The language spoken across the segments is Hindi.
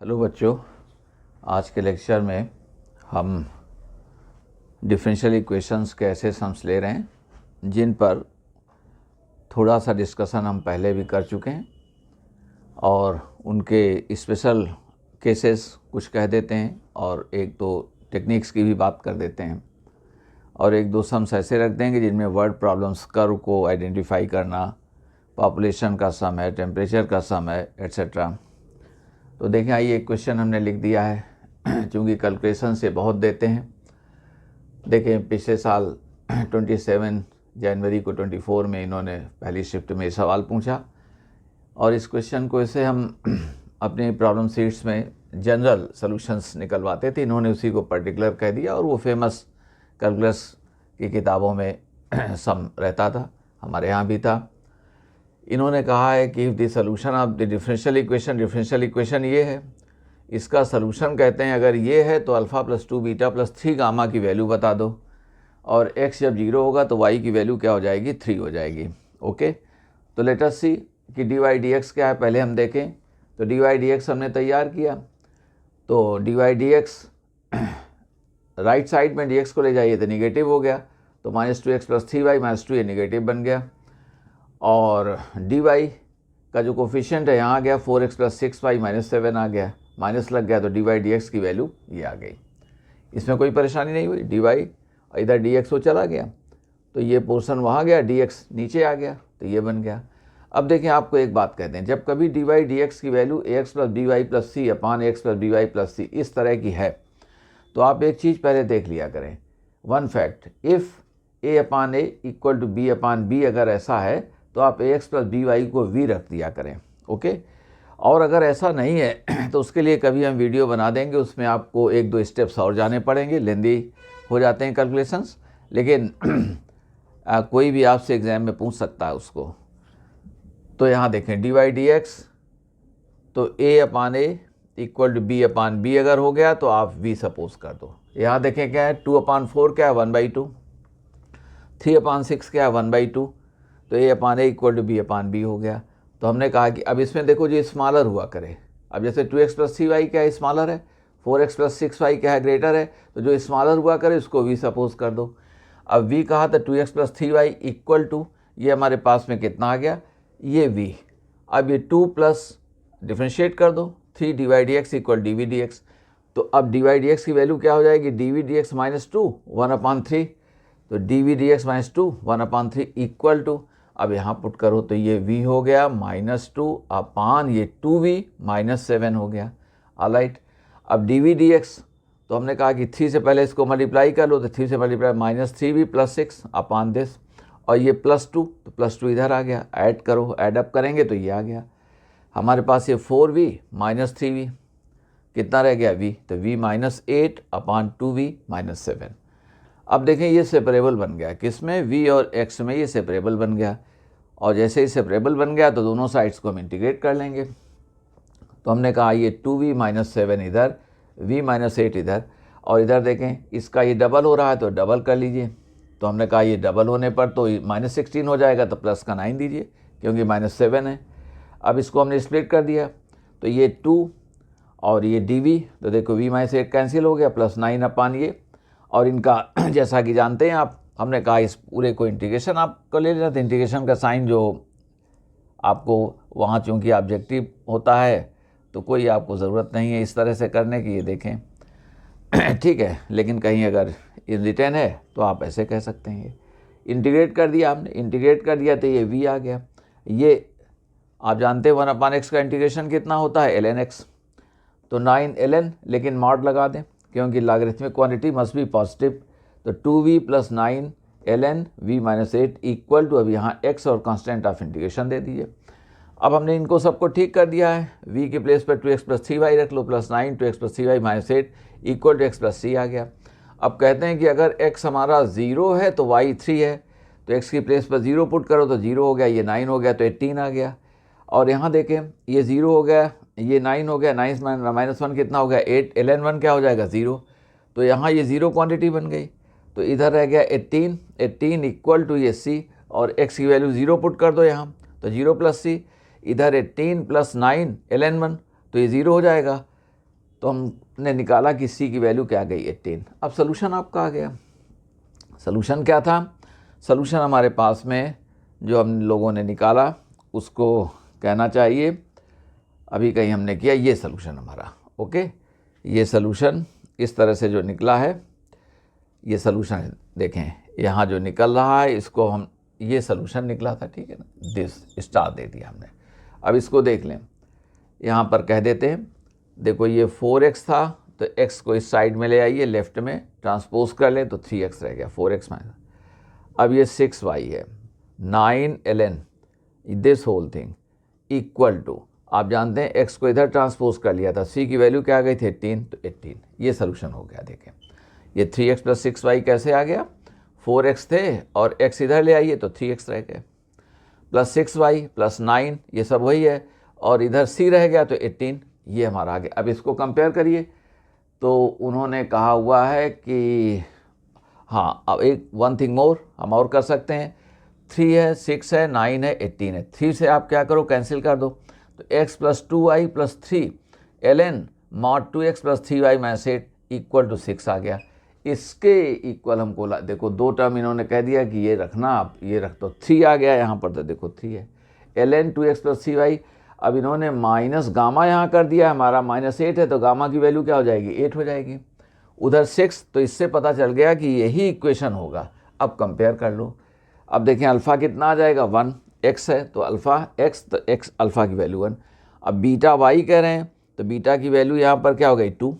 हेलो बच्चों, आज के लेक्चर में हम डिफरेंशियल इक्वेशंस के ऐसे सम्स ले रहे हैं जिन पर थोड़ा सा डिस्कशन हम पहले भी कर चुके हैं और उनके स्पेशल केसेस कुछ कह देते हैं और एक दो टेक्निक्स की भी बात कर देते हैं और एक दो सम्स ऐसे रख देंगे जिनमें वर्ड प्रॉब्लम्स, कर्व को आइडेंटिफाई करना, पॉपुलेशन का सम है, टेम्परेचर का सम है, एट्सेट्रा। तो देखें, आइए एक क्वेश्चन हमने लिख दिया है चूँकि कैलकुलेशन से बहुत देते हैं। देखें, पिछले साल 27 जनवरी को 24 में इन्होंने पहली शिफ्ट में सवाल पूछा और इस क्वेश्चन को ऐसे हम अपने प्रॉब्लम सीट्स में जनरल सॉल्यूशंस निकलवाते थे। इन्होंने उसी को पर्टिकुलर कह दिया और वो फेमस कैलकुलस की किताबों में सम रहता था, हमारे यहाँ भी था। इन्होंने कहा है कि if the solution of the differential equation ये है, इसका सॉल्यूशन कहते हैं अगर ये है तो alpha plus 2 beta plus 3 gamma की वैल्यू बता दो और x जब 0 होगा तो y की वैल्यू क्या हो जाएगी, 3 हो जाएगी। ओके, तो लेट अस सी कि dy dx क्या है, पहले हम देखें। तो dy dx हमने तैयार किया, तो dy dx राइट साइड में dx को ले जाइए तो निगेटिव हो गया, तो -2x प्लस 3y -2 ये निगेटिव बन गया और dy का जो कोफिशिएंट है यहाँ आ गया 4x प्लस 6y -7 आ गया, माइनस लग गया तो dy dx की वैल्यू ये आ गई। इसमें कोई परेशानी नहीं हुई, dy इधर dx वो चला गया तो ये पोर्शन वहाँ गया, dx नीचे आ गया तो ये बन गया। अब देखें, आपको एक बात कहते हैं, जब कभी dy dx की value ax plus dy plus c अपान ax plus dy plus c इस तरह की है तो आप एक चीज़ पहले देख लिया करें, one fact, if a upon a equal to b upon b अगर ऐसा है तो आप ax प्लस by को v रख दिया करें। ओके, और अगर ऐसा नहीं है तो उसके लिए कभी हम वीडियो बना देंगे, उसमें आपको एक दो स्टेप्स और जाने पड़ेंगे, लेंदी हो जाते हैं कैलकुलेशंस, लेकिन कोई भी आपसे एग्ज़ाम में पूछ सकता है उसको। तो यहाँ देखें dy dx, तो a upon a equal to b upon b अगर हो गया तो आप v सपोज कर दो। यहाँ देखें क्या है, 2 अपान 4 क्या है, 1/2, 3 अपान 6 क्या है, 1/2, तो a upon a equal to b upon b हो गया। तो हमने कहा कि अब इसमें देखो जो स्मॉलर हुआ करे, अब जैसे 2x प्लस 3y क्या है, स्मॉलर है, 4x प्लस 6y क्या है, ग्रेटर है, तो जो स्मॉलर हुआ करे उसको v सपोज कर दो। अब v कहा तो 2x plus 3y equal to, ये हमारे पास में कितना आ गया, ये v। अब ये 2 प्लस डिफ्रेंशिएट कर दो, 3 dy dx equal D V D X. तो अब dy dx की वैल्यू क्या हो जाएगी, डी वी डी एक्स -2 1/3, तो D V D X -2 1/3 equal to, अब यहाँ पुट करो तो ये v हो गया -2 अपान ये 2v -7 हो गया। ऑलराइट, अब डी वी डी एक्स, तो हमने कहा कि 3 से पहले इसको मल्टीप्लाई कर लो, तो 3 से multiply -3v plus 6 upon this, और ये +2, तो +2 इधर आ गया, ऐड करो, ऐडअप करेंगे तो ये आ गया हमारे पास, ये 4v -3v कितना रह गया v, तो v -8 अपान 2v -7। अब देखें ये सेपरेबल बन गया, किसमें, v और x में ये सेपरेबल बन गया, और जैसे ही सेपरेबल बन गया तो दोनों साइड्स को हम इंटीग्रेट कर लेंगे। तो हमने कहा ये 2v -7 इधर, v -8 इधर, और इधर देखें इसका ये डबल हो रहा है तो डबल कर लीजिए। तो हमने कहा ये डबल होने पर तो -16 हो जाएगा, तो प्लस का 9 दीजिए क्योंकि -7 है। अब इसको हमने स्प्लिट कर दिया तो ये 2 और ये dv, तो देखो v -8 कैंसिल हो गया, +9 अपान ये, और इनका जैसा कि जानते हैं आप, हमने कहा इस पूरे को इंटीग्रेशन आपको ले लेना, तो इंटीग्रेशन का साइन जो आपको वहाँ चूँकि ऑब्जेक्टिव होता है तो कोई आपको ज़रूरत नहीं है इस तरह से करने की, ये देखें ठीक है, लेकिन कहीं अगर इन रिटर्न है तो आप ऐसे कह सकते हैं। इंटीग्रेट कर दिया हमने, इंटीग्रेट कर दिया तो ये v आ गया। ये आप जानते हैं 1/x का इंटीग्रेशन कितना होता है, ln x, तो 9 ln, लेकिन मॉड लगा दें क्योंकि logarithmic quantity must be positive, तो 2v plus 9 ln v -8 equal to, अब यहाँ x और कांस्टेंट ऑफ इंटीग्रेशन दे दीजिए। अब हमने इनको सबको ठीक कर दिया है, v के प्लेस पर 2x प्लस 3y रख लो, plus 9 2x plus 3y -8 equal to x plus c आ गया। अब कहते हैं कि अगर x हमारा 0 है तो y 3 है, तो x की प्लेस पर 0 पुट करो तो 0 हो गया, ये 9 हो गया तो 18 आ गया। और यहाँ देखें ये 0 हो गया, ये 9 हो गया, 9 -1 कितना हो गया, 8, ln 1 क्या हो जाएगा, 0, तो यहाँ ये 0 क्वांटिटी बन गई, तो इधर रह गया 18 इक्वल टू ये c, और x की वैल्यू 0 पुट कर दो यहाँ, तो 0 प्लस c, इधर 18 प्लस 9 ln 1, तो ये 0 हो जाएगा, तो हमने निकाला कि c की वैल्यू क्या गई 18। अब सोल्यूशन आपका आ गया। सोल्यूशन क्या था? सोल्यूशन हमारे पास में जो हम लोगों ने निकाला उसको कहना चाहिए, अभी कहीं हमने किया, ये सोल्यूशन हमारा, ओके। ये सोल्यूशन इस तरह से जो निकला है, ये सोल्यूशन देखें यहाँ जो निकल रहा है, इसको हम, ये सोल्यूशन निकला था, ठीक है ना, दिस स्टार दे दिया हमने। अब इसको देख लें, यहाँ पर कह देते हैं, देखो ये 4x था तो x को इस साइड में ले आइए, लेफ्ट में ट्रांसपोज कर लें तो 3x रह गया, 4x माइनस। अब ये 6y है, 9 ln this whole thing equal to, आप जानते हैं x को इधर ट्रांसपोज कर लिया था, c की वैल्यू क्या आ गई थी 18, तो 18 ये सोल्यूशन हो गया। देखें ये 3x प्लस 6y कैसे आ गया, 4x थे और x इधर ले आइए तो 3x रह गए, प्लस 6y प्लस 9 ये सब वही है, और इधर c रह गया तो 18 ये हमारा आ गया। अब इसको कंपेयर करिए तो उन्होंने कहा हुआ है कि हाँ, अब एक वन थिंग मोर हम और कर सकते हैं, 3 है, 6 है, 9 है, 18 है, 3 से आप क्या करो, कैंसिल कर दो, तो x plus 2y plus 3 ln mod 2x plus 3y minus 8 equal to 6 आ गया। इसके इक्वल हमको देखो दो टर्म इन्होंने कह दिया कि ये रखना, आप ये रख दो, 3 आ गया यहाँ पर, तो देखो 3 है, ln 2x प्लस 3y। अब इन्होंने माइनस गामा यहाँ कर दिया, हमारा माइनस 8 है तो गामा की वैल्यू क्या हो जाएगी, 8 हो जाएगी, उधर 6, तो इससे पता चल गया कि यही इक्वेशन होगा। अब कंपेयर कर लो, अब देखें अल्फ़ा कितना आ जाएगा, 1, x है तो अल्फ़ा x, तो x अल्फ़ा की वैल्यू 1। अब बीटा y कह रहे हैं तो बीटा की वैल्यू यहाँ पर क्या हो गई 2,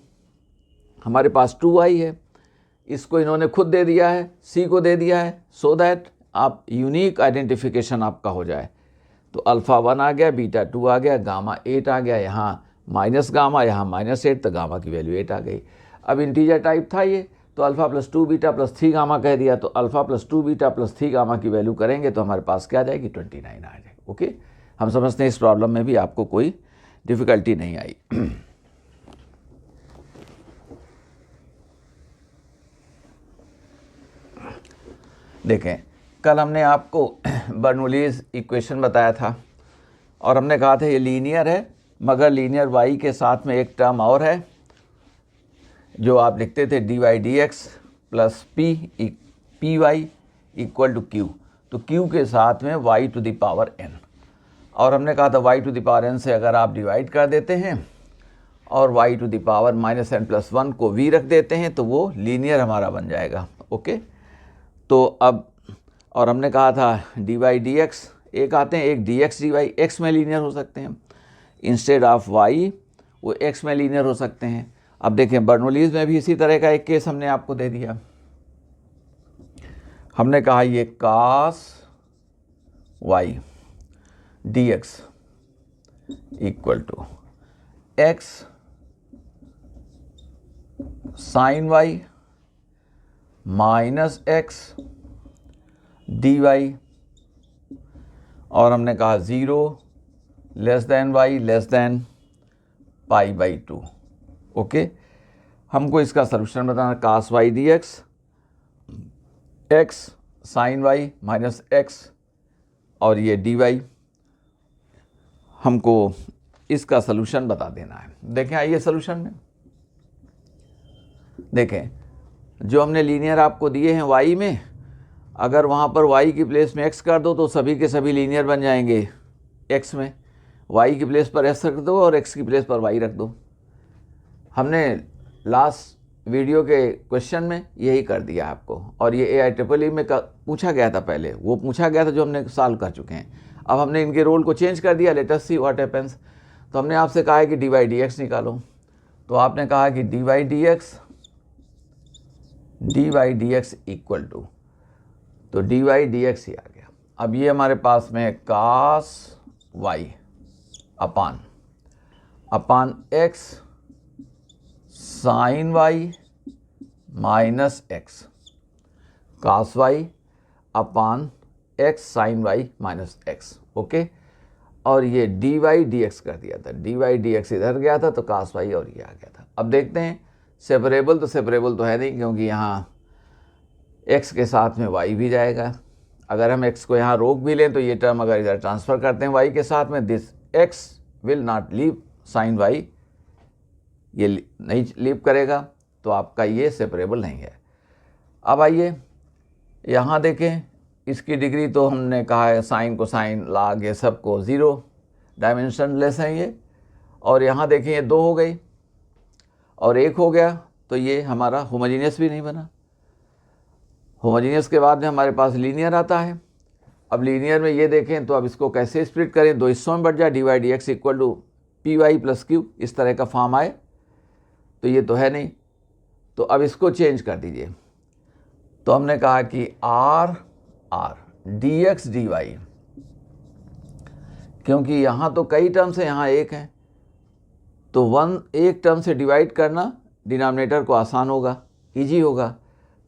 हमारे पास 2y है, इसको इन्होंने खुद दे दिया है, c को दे दिया है, सो दैट आप यूनिक आइडेंटिफिकेशन आपका हो जाए। तो अल्फ़ा 1 आ गया, बीटा 2 आ गया, गामा 8 आ गया, यहाँ माइनस गामा, यहाँ माइनस 8, तो गामा की वैल्यू 8 आ गई। अब इंटीजर टाइप था ये, तो alpha plus 2 beta plus 3 gamma कह दिया, तो alpha plus 2 beta plus 3 gamma की वैल्यू करेंगे तो हमारे पास क्या आ जाएगी, 29 आ जाएगी। ओके, हम समझते हैं इस प्रॉब्लम में भी आपको कोई डिफ़िकल्टी नहीं आई। देखें, कल हमने आपको बर्नौलीज़ इक्वेशन बताया था और हमने कहा था ये लीनियर है, मगर लीनियर y के साथ में एक टर्म और है जो आप लिखते थे dy/dx plus P Y equal to Q, तो q के साथ में y to the power n, और हमने कहा था y to the power n से अगर आप डिवाइड कर देते हैं और y to the power minus n plus 1 को v रख देते हैं तो वो लीनियर हमारा बन जाएगा। ओके, तो अब, और हमने कहा था dy/dx, एक आते हैं एक dx dy x में लीनियर हो सकते हैं, इंस्टेड ऑफ y वो x में लीनियर हो सकते हैं। अब देखें बर्नौलीज़ में भी इसी तरह का एक केस हमने आपको दे दिया, हमने कहा ये cos y dx equal to x sin y minus x dy, और हमने कहा 0 less than y less than π/2। Okay, हमको इसका सलूशन बताना, cos y dx x sin y minus x और ये dy, हमको इसका सलूशन बता देना है। देखें आइए सलूशन में, देखें जो हमने लीनियर आपको दिए हैं y में, अगर वहाँ पर y की प्लेस में x कर दो तो सभी के सभी लीनियर बन जाएंगे x में, y की प्लेस पर x रख दो और x की प्लेस पर y रख दो। हमने लास्ट वीडियो के क्वेश्चन में यही कर दिया आपको, और ये AIEEE में पूछा गया था, पहले वो पूछा गया था जो हमने सॉल्व कर चुके हैं। अब हमने इनके रोल को चेंज कर दिया, let us see what happens. तो हमने आपसे कहा है कि dy/dx निकालो, तो आपने कहा कि dy/dx इक्वल टू, तो dy/dx ही आ गया। अब ये हमारे पास में cos y अपान x sin y minus x, cos y अपान x sin y minus x। Okay, और ये dy/dx कर दिया था, dy/dx इधर गया था तो cos y और ये आ गया था। अब देखते हैं सेपरेबल तो है नहीं, क्योंकि यहाँ x के साथ में y भी जाएगा। अगर हम x को यहाँ रोक भी लें तो ये टर्म अगर इधर ट्रांसफ़र करते हैं y के साथ में, this x will not leave sin y, ये नहीं लीव करेगा तो आपका ये सेपरेबल नहीं है। अब आइए यहाँ देखें, इसकी डिग्री तो हमने कहा है साइन कोसाइन लॉग ये सब को 0 डायमेंशनलेस है ये। और यहाँ देखें ये 2 हो गई और 1 हो गया, तो ये हमारा होमोजीनियस भी नहीं बना। होमोजीनियस के बाद में हमारे पास लीनियर आता है। अब लीनियर में ये देखें तो अब इसको कैसे स्प्लिट करें, 2 हिस्सों में बढ़ जाए, dy/dx इक्वल टू py+q, इस तरह का फॉर्म आए, तो ये तो है नहीं, तो अब इसको चेंज कर दीजिए। तो हमने कहा कि r dx dy, क्योंकि यहाँ तो कई टर्म्स हैं, यहाँ एक है, तो एक टर्म से डिवाइड करना डिनोमिनेटर को आसान होगा, इजी होगा,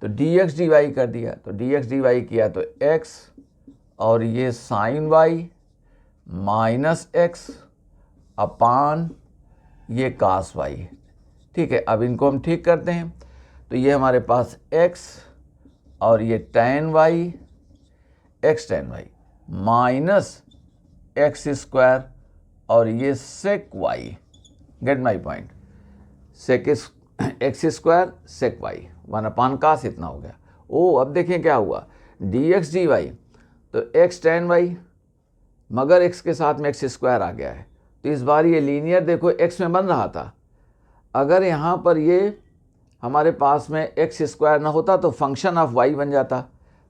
तो dx dy कर दिया। तो dx dy किया तो x और ये साइन y माइनस x अपान ये कास y। ठीक है, अब इनको हम ठीक करते हैं, तो ये हमारे पास x और ये tan y, x tan y minus x square और ये sec y, get my point, sec X square sec y 1 cos, इतना हो गया। ओ अब देखें क्या हुआ, dx dy तो x tan y मगर x के साथ में x स्क्वायर आ गया है, तो इस बार ये लीनियर देखो x में बन रहा था। अगर यहाँ पर ये हमारे पास में x स्क्वायर ना होता तो फंक्शन ऑफ y बन जाता,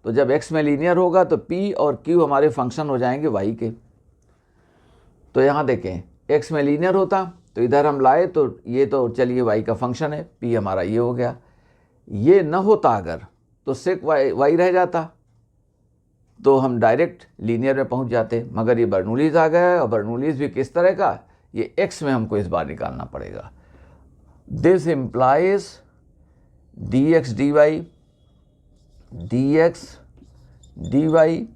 तो जब x में लीनियर होगा तो p और q हमारे फंक्शन हो जाएंगे y के। तो यहाँ देखें x में लीनियर होता तो इधर हम लाए तो ये तो चलिए y का फंक्शन है, p हमारा ये हो गया। ये न होता अगर तो सेक y रह जाता, तो हम डायरेक्ट लीनियर में पहुंच जाते, मगर ये बर्नौलीज आ गया है, और बर्नौलीज भी किस तरह का, ये x में हमको इस बार निकालना पड़ेगा। This implies dx dy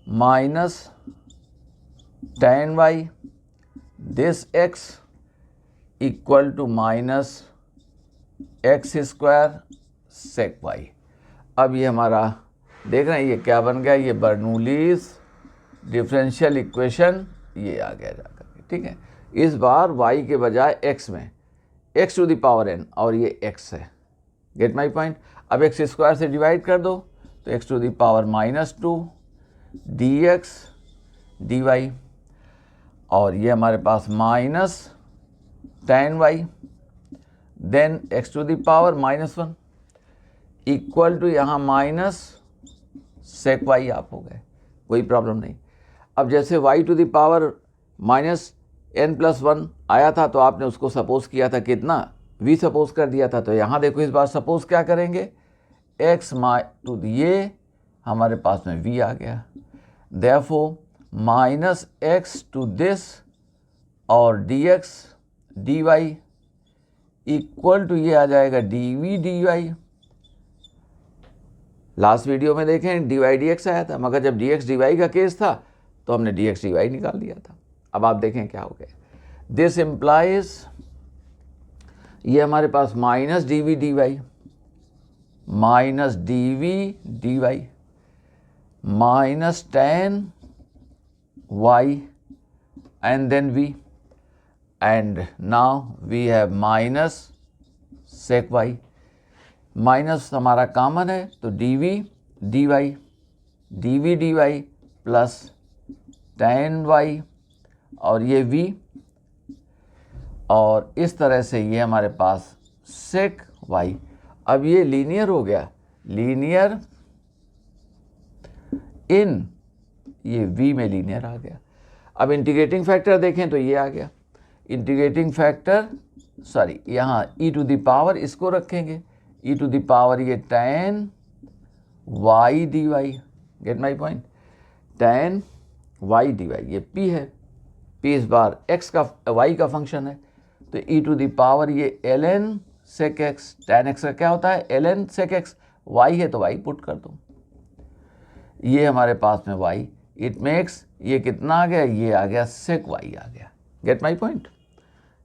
minus tan y this x equal to minus x square sec y। अब ये हमारा देख रहे हैं ये क्या बन गया, ये बर्नौलीज डिफरेंशियल इक्वेशन ये आ गया जाकर के। ठीक है, इस बार y के बजाय x में x to the power n और ये x है, गेट माई पॉइंट। अब x स्क्वायर से डिवाइड कर दो तो x to the power -2 dx dy और ये हमारे पास minus tan y then x to the power -1 equal to यहाँ माइनस सेक y आप हो गए, कोई प्रॉब्लम नहीं। अब जैसे y to the power -n+1 आया था तो आपने उसको सपोज किया था कितना, v सपोज कर दिया था। तो यहाँ देखो इस बार सपोज क्या करेंगे, x टू ये हमारे पास में v आ गया, therefore minus x to this और dx dy इक्वल टू ये आ जाएगा dv dy। लास्ट वीडियो में देखें dy dx आया था, मगर जब dx dy का केस था तो हमने dx dy निकाल लिया था। अब आप देखें क्या हो गया, दिस इम्प्लाइज ये हमारे पास minus dv dy minus dv dy minus tan y and then v and now we have minus sec y। Minus हमारा कॉमन है तो dv dy plus tan y और ये v, और इस तरह से ये हमारे पास sec y। अब ये लीनियर हो गया, लीनियर इन ये v में लीनियर आ गया। अब इंटीग्रेटिंग फैक्टर देखें तो ये आ गया, इंटीग्रेटिंग फैक्टर सॉरी यहाँ e टू द पावर इसको रखेंगे, e टू द पावर ये tan y dy, gate my point, tan y dy ये p है, p इस बार x का y का फंक्शन है, तो e टू द पावर ये ln sec x, tan x का क्या होता है ln sec x, y है तो y पुट कर दो, ये हमारे पास में y, इट मेक्स ये कितना आ गया, ये आ गया sec y आ गया, गेट माई पॉइंट।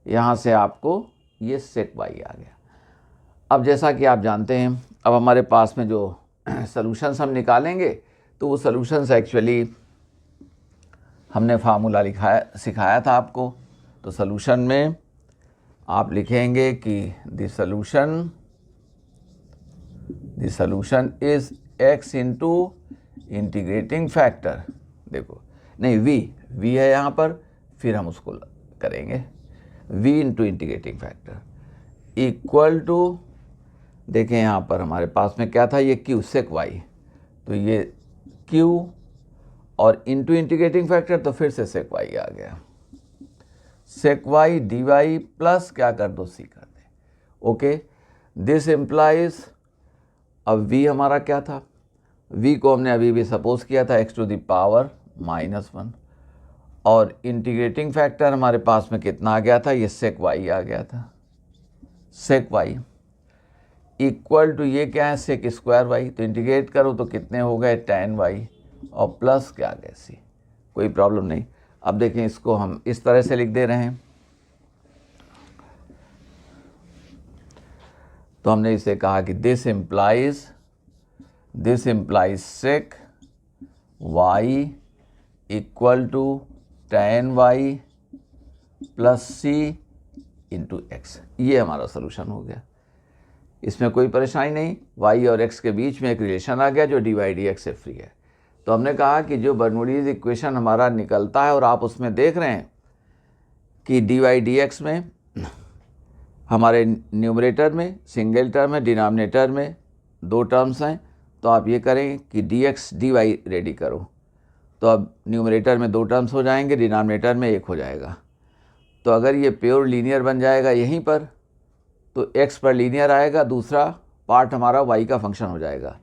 यहाँ से आपको ये sec y आ गया। अब जैसा कि आप जानते हैं, अब हमारे पास में जो सॉल्यूशंस हम निकालेंगे तो वो सॉल्यूशंस एक्चुअली हमने फार्मूला सिखाया था आपको। तो सॉल्यूशन में आप लिखेंगे कि the solution is x into integrating factor, देखो नहीं v है यहाँ पर, फिर हम उसको करेंगे v into integrating factor equal to, देखें यहाँ पर हमारे पास में क्या था, ये q सेक y, तो ये q और इंटू इंटीग्रेटिंग फैक्टर तो फिर से सेक y आ गया, सेक y dy प्लस क्या कर दो c कर दे। ओके, दिस इम्प्लाइज, अब v हमारा क्या था, v को हमने अभी भी सपोज किया था x टू द पावर -1 और इंटीग्रेटिंग फैक्टर हमारे पास में कितना आ गया था, ये सेक y आ गया था, सेक y इक्वल टू ये क्या है, सेक स्क्वायर y, तो इंटीग्रेट करो तो कितने हो गए tan y और प्लस क्या आ गया c, कोई प्रॉब्लम नहीं। अब देखें इसको हम इस तरह से लिख दे रहे हैं, तो हमने इसे कहा कि this implies sec y equal to tan y plus c into X, ये हमारा सोल्यूशन हो गया। इसमें कोई परेशानी नहीं, y और x के बीच में एक रिलेशन आ गया जो dy dx से फ्री है। तो हमने कहा कि जो बर्नौलीज इक्वेशन हमारा निकलता है और आप उसमें देख रहे हैं कि dy dx में हमारे न्यूमरेटर में सिंगल टर्म है, डिनोमिनेटर में 2 टर्म्स हैं, तो आप ये करें कि dx dy रेडी करो, तो अब न्यूमरेटर में 2 टर्म्स हो जाएंगे, डिनोमिनेटर में 1 हो जाएगा। तो अगर ये प्योर लीनियर बन जाएगा यहीं पर, तो x पर लीनियर आएगा, दूसरा पार्ट हमारा y का फंक्शन हो जाएगा।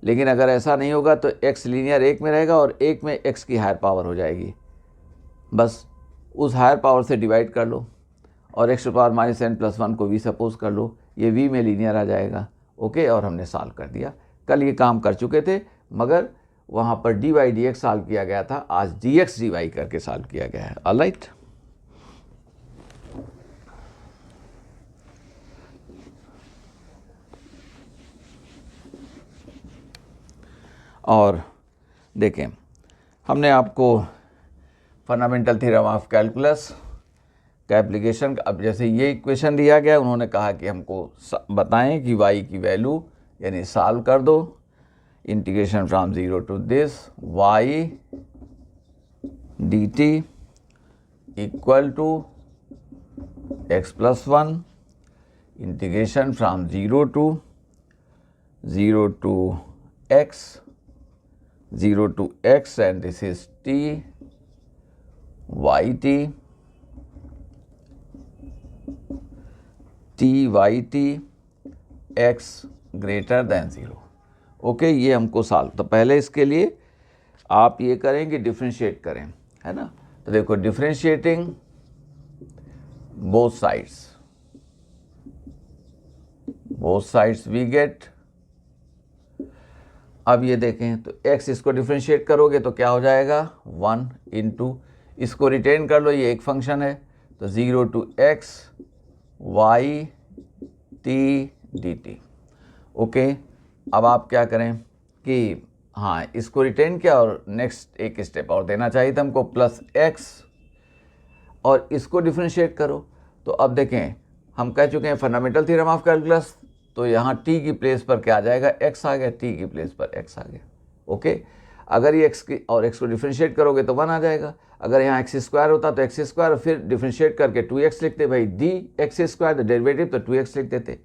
लेकिन अगर ऐसा नहीं होगा तो x लीनियर 1 में रहेगा और 1 में x की हायर पावर हो जाएगी, बस उस हायर पावर से डिवाइड कर लो और x टू पावर -n+1 को v सपोज कर लो, ये v में लीनियर आ जाएगा। ओके, और हमने सॉल्व कर दिया। कल ये काम कर चुके थे मगर वहाँ पर dy dx सॉल्व किया गया था, आज dx dy करके सॉल्व किया गया है। ऑलराइट, और देखें हमने आपको फंडामेंटल थ्योरम ऑफ कैलकुलस का एप्लीकेशन, अब जैसे ये इक्वेशन दिया गया, उन्होंने कहा कि हमको बताएं कि y की वैल्यू यानी सॉल्व कर दो, integration from 0 to this y dt equal to x+1 integration from 0 to x and this is t yt x greater than 0। Okay, ये हमको सॉल्व, तो पहले इसके लिए आप ये करें कि डिफ्रेंशिएट करें, है ना। तो देखो differentiating both sides we get, अब ये देखें तो x इसको डिफ्रेंशिएट करोगे तो क्या हो जाएगा 1 इंटू, इसको रिटेन कर लो, ये एक फंक्शन है, तो 0 to x y t dt। Okay, अब आप क्या करें कि हाँ इसको रिटेन किया और नेक्स्ट एक स्टेप और देना चाहिए था हमको, प्लस x और इसको डिफ्रेंशिएट करो। तो अब देखें हम कह चुके हैं फंडामेंटल थ्योरम ऑफ कैलकुलस, तो यहाँ t की प्लेस पर क्या आ जाएगा, x आ गया, t की प्लेस पर x आ गया। ओके, अगर ये x की और x को डिफ्रेंशिएट करोगे तो 1 आ जाएगा, अगर यहाँ x² होता तो x², फिर डिफ्रेंशिएट करके 2x लिखते, भाई dx², तो डेरिवेटिव तो 2x लिख देते।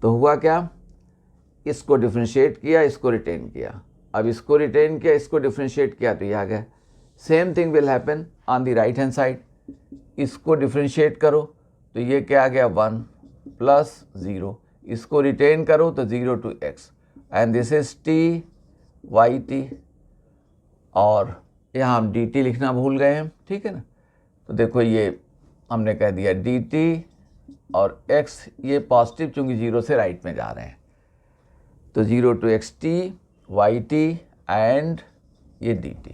तो हुआ क्या, इसको डिफ्रेंशिएट किया, इसको रिटेन किया, अब इसको रिटेन किया, इसको डिफ्रेंशिएट किया, तो ये आ गया। Same thing will happen on the right hand side, इसको डिफ्रेंशिएट करो तो ये क्या आ गया 1 प्लस 0, इसको रिटेन करो तो 0 to x and this is t yt, और यहाँ हम dt लिखना भूल गए हैं, ठीक है ना। तो देखो ये हमने कह दिया dt और x, ये पॉजिटिव चूँकि 0 से राइट में जा रहे हैं, तो 0 to x t yt and ये dt।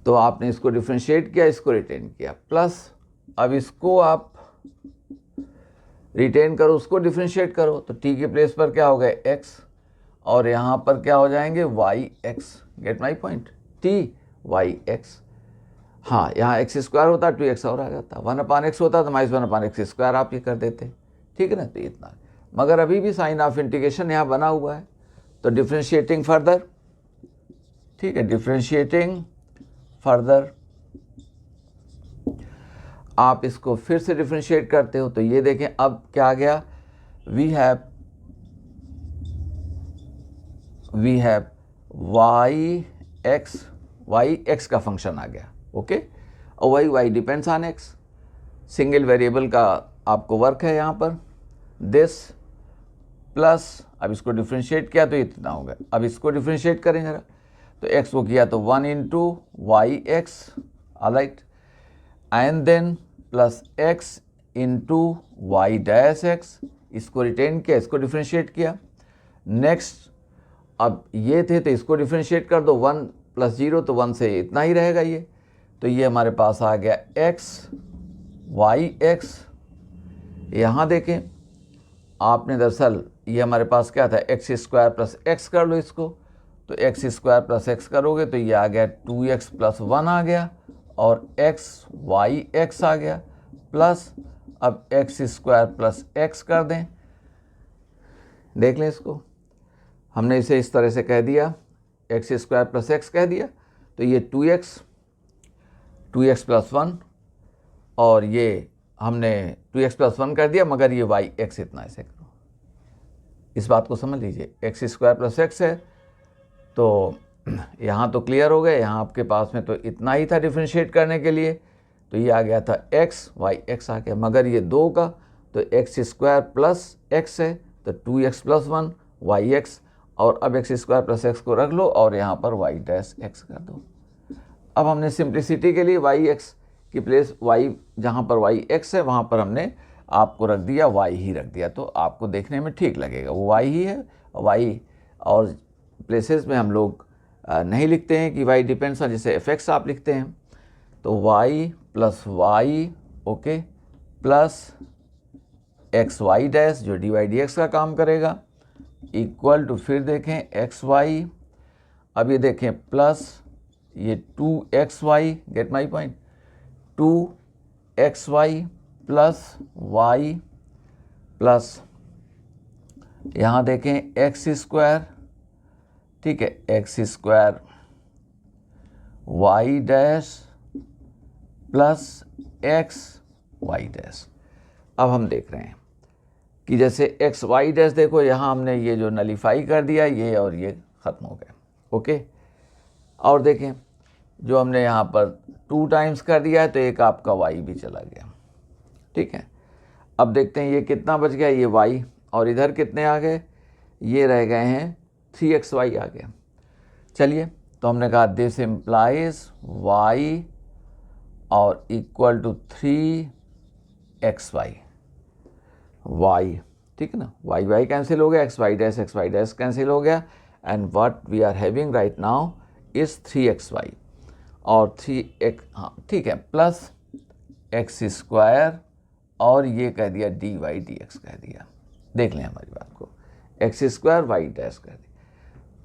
तो आपने इसको डिफ्रेंशिएट किया, इसको रिटेन किया, प्लस अब इसको आप रिटेन करो, उसको डिफ्रेंशिएट करो, तो t के प्लेस पर क्या हो गया x और यहाँ पर क्या हो जाएंगे yx, gate my point, t yx। हाँ, यहाँ एक्स स्क्वायर होता 2x और आ जाता, 1/x होता तो -1/x² आप ये कर देते, ठीक है ना। तो इतना, मगर अभी भी साइन ऑफ इंटीग्रेशन यहाँ बना हुआ है, तो डिफ्रेंशिएटिंग फर्दर, ठीक है, डिफ्रेंशिएटिंग फर्दर आप इसको फिर से डिफ्रेंशिएट करते हो, तो ये देखें अब क्या आ गया, वी हैव y x का फंक्शन आ गया, ओके। और y depends on x, single variable का आपको वर्क है यहाँ पर, दिस प्लस, अब इसको डिफ्रेंशिएट किया तो इतना हो गया, अब इसको डिफ्रेंशिएट करें जरा, तो x को किया तो 1 × yx, alright, and then plus x × y'(x), इसको रिटेन किया, इसको डिफ्रेंशिएट किया। नेक्स्ट, अब ये थे तो इसको डिफ्रेंशिएट कर दो, 1 + 0 तो 1 से इतना ही रहेगा ये, तो ये हमारे पास आ गया x yx। यहाँ देखें आपने, दरअसल ये हमारे पास क्या था, x² + x कर लो इसको, तो x² + x करोगे तो ये आ गया 2x + 1 आ गया, और x yx आ गया, प्लस अब x² + x कर दें, देख लें इसको, हमने इसे इस तरह से कह दिया, x² + x कह दिया, तो ये 2x + 1, और ये हमने 2x + 1 कर दिया, मगर ये yx इतना ऐसे करो, इस बात को समझ लीजिए, x² + x है, तो यहाँ तो क्लियर हो गया, यहाँ आपके पास में तो इतना ही था डिफ्रेंशिएट करने के लिए, तो ये आ गया था x yx आ गया, मगर ये 2 का तो x² + x है, तो 2x + 1 yx, और अब x² + x को रख लो और यहाँ पर y'(x) कर दो। अब हमने सिंप्लिसिटी के लिए yx की प्लेस y, जहाँ पर yx है वहाँ पर हमने आपको रख दिया y ही रख दिया, तो आपको देखने में ठीक लगेगा, वो y ही है, y और प्लेसेस में हम लोग नहीं लिखते हैं कि y डिपेंड्स ऑन, जैसे fx आप लिखते हैं, तो y + y, okay, plus xy' जो dy/dx का काम करेगा, इक्वल टू, फिर देखें xy, अब ये देखें प्लस ये 2xy, gate my point, 2xy + y plus यहाँ देखें x², ठीक है, x² y' प्लस xy'। अब हम देख रहे हैं कि जैसे xy' देखो, यहाँ हमने ये जो नलीफाई कर दिया, ये और ये ख़त्म हो गया, ओके। और देखें जो हमने यहाँ पर 2 टाइम्स कर दिया है, तो एक आपका y भी चला गया, ठीक है। अब देखते हैं ये कितना बच गया, ये y, और इधर कितने आ गए, ये रह गए हैं 3xy आ गया। चलिए, तो हमने कहा दिस इम्प्लाइज y और इक्वल टू 3xy, y, ठीक है ना, y कैंसिल हो गया, xy' कैंसिल हो गया, and what we are having right now is 3xy और 3x, हाँ ठीक है, प्लस x² और ये कह दिया dy/dx कह दिया, देख लें हमारी बात को, x² y' कर दिया,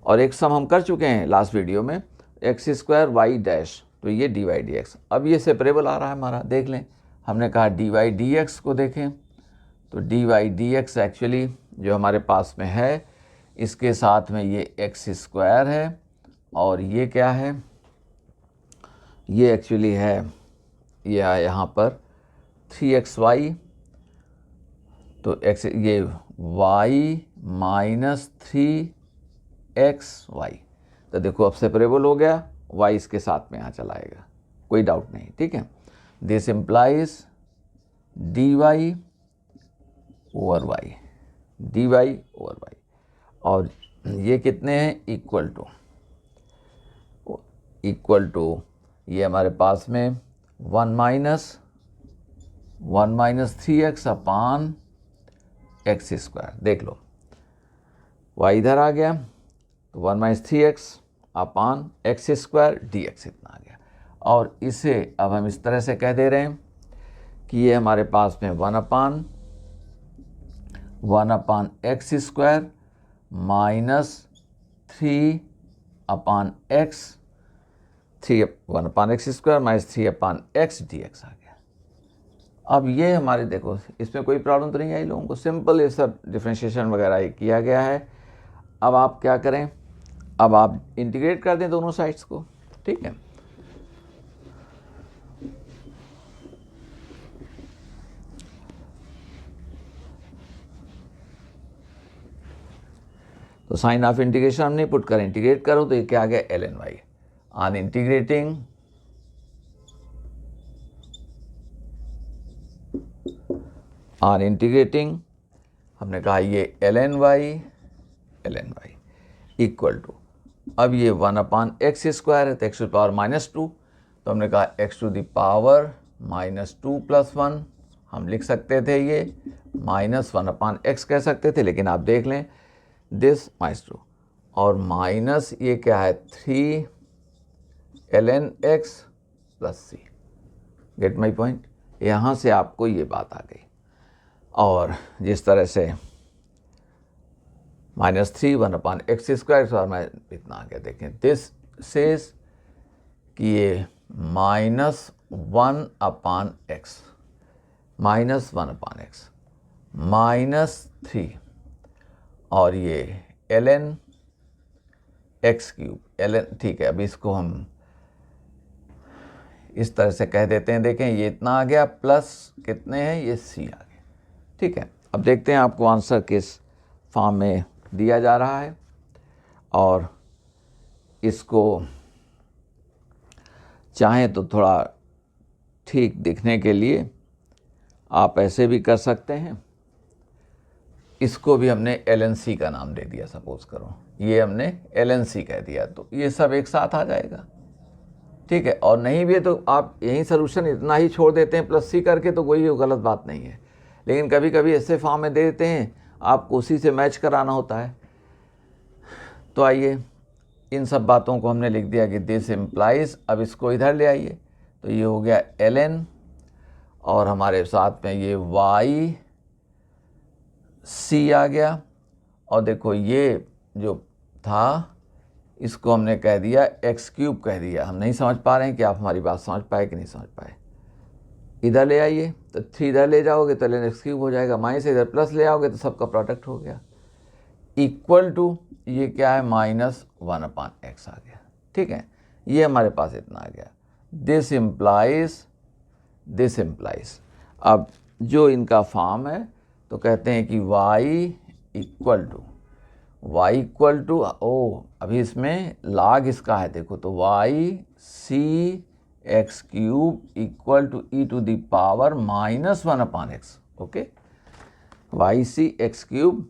और एक सम हम कर चुके हैं लास्ट वीडियो में, x² y', तो ये dy/dx, अब ये सेपरेबल आ रहा है हमारा, देख लें, हमने कहा dy/dx को देखें, तो dy/dx एक्चुअली जो हमारे पास में है, इसके साथ में ये x² है, और ये क्या है, ये एक्चुअली है, ये यहाँ पर 3xy, तो x, ये y - 3xy, तो देखो अब सेपरेबल हो गया, y इसके साथ में यहाँ चला आएगा, कोई डाउट नहीं, ठीक है। This implies dy over y, और ये कितने हैं, इक्वल टू ये हमारे पास में 1 - 3x/x², देख लो y इधर आ गया, तो 1 - 3x/x² dx इतना आ गया, और इसे अब हम इस तरह से कह दे रहे हैं कि ये हमारे पास में 1/x² - 3/x, 1/x² minus 3/x dx आ गया। अब ये हमारे देखो इसमें कोई प्रॉब्लम तो नहीं आई लोगों को, सिंपल ये सब डिफ्रेंशिएशन वगैरह ये किया गया है। अब आप क्या करें, अब आप इंटीग्रेट कर दें दोनों साइड्स को, ठीक है। तो साइन ऑफ इंटीग्रेशन हम नहीं पुट करें, इंटीग्रेट करो तो ये क्या आ गया ln y। ऑन इंटीग्रेटिंग हमने कहा ये ln y इक्वल टू, अब ये 1/x² है तो x टू पावर -2, तो हमने कहा x टू द पावर -2 + 1 हम लिख सकते थे, ये -1/x कह सकते थे, लेकिन आप देख लें दिस -2 और माइनस ये क्या है 3 ln x + c। Gate my point, यहाँ से आपको ये बात आ गई। और जिस तरह से -3 1/x² और मैं इतना आ गया, देखें दिस सेज कि ये -1/x -3 और ये ln x³ ln, ठीक है। अब इसको हम इस तरह से कह देते हैं, देखें ये इतना आ गया प्लस कितने हैं ये c आ गया, ठीक है। अब देखते हैं आपको आंसर किस फॉर्म में दिया जा रहा है, और इसको चाहें तो थोड़ा ठीक दिखने के लिए आप ऐसे भी कर सकते हैं। इसको भी हमने ln c का नाम दे दिया, सपोज करो ये हमने ln c कह दिया, तो ये सब एक साथ आ जाएगा, ठीक है। और नहीं भी तो आप यही सोल्यूशन इतना ही छोड़ देते हैं +c करके, तो कोई गलत बात नहीं है। लेकिन कभी कभी ऐसे फॉर्म में दे देते हैं, आपको उसी से मैच कराना होता है। तो आइए इन सब बातों को हमने लिख दिया कि दिस इम्प्लाइज, अब इसको इधर ले आइए, तो ये हो गया ln और हमारे साथ में ये y c आ गया। और देखो ये जो था इसको हमने कह दिया x³ कह दिया। हम नहीं समझ पा रहे हैं कि आप हमारी बात समझ पाए कि नहीं समझ पाए। इधर ले आइए तो 3 इधर ले जाओगे तो ln x³ हो जाएगा, माइनस इधर प्लस ले आओगे तो सबका प्रोडक्ट हो गया, इक्वल टू ये क्या है -1/x आ गया, ठीक है। ये हमारे पास इतना आ गया। दिस इम्प्लाइज अब जो इनका फॉर्म है तो कहते हैं कि y इक्वल टू अभी इसमें log इसका है, देखो तो yc x³ equal to e⁻ -1/x, okay. yc x³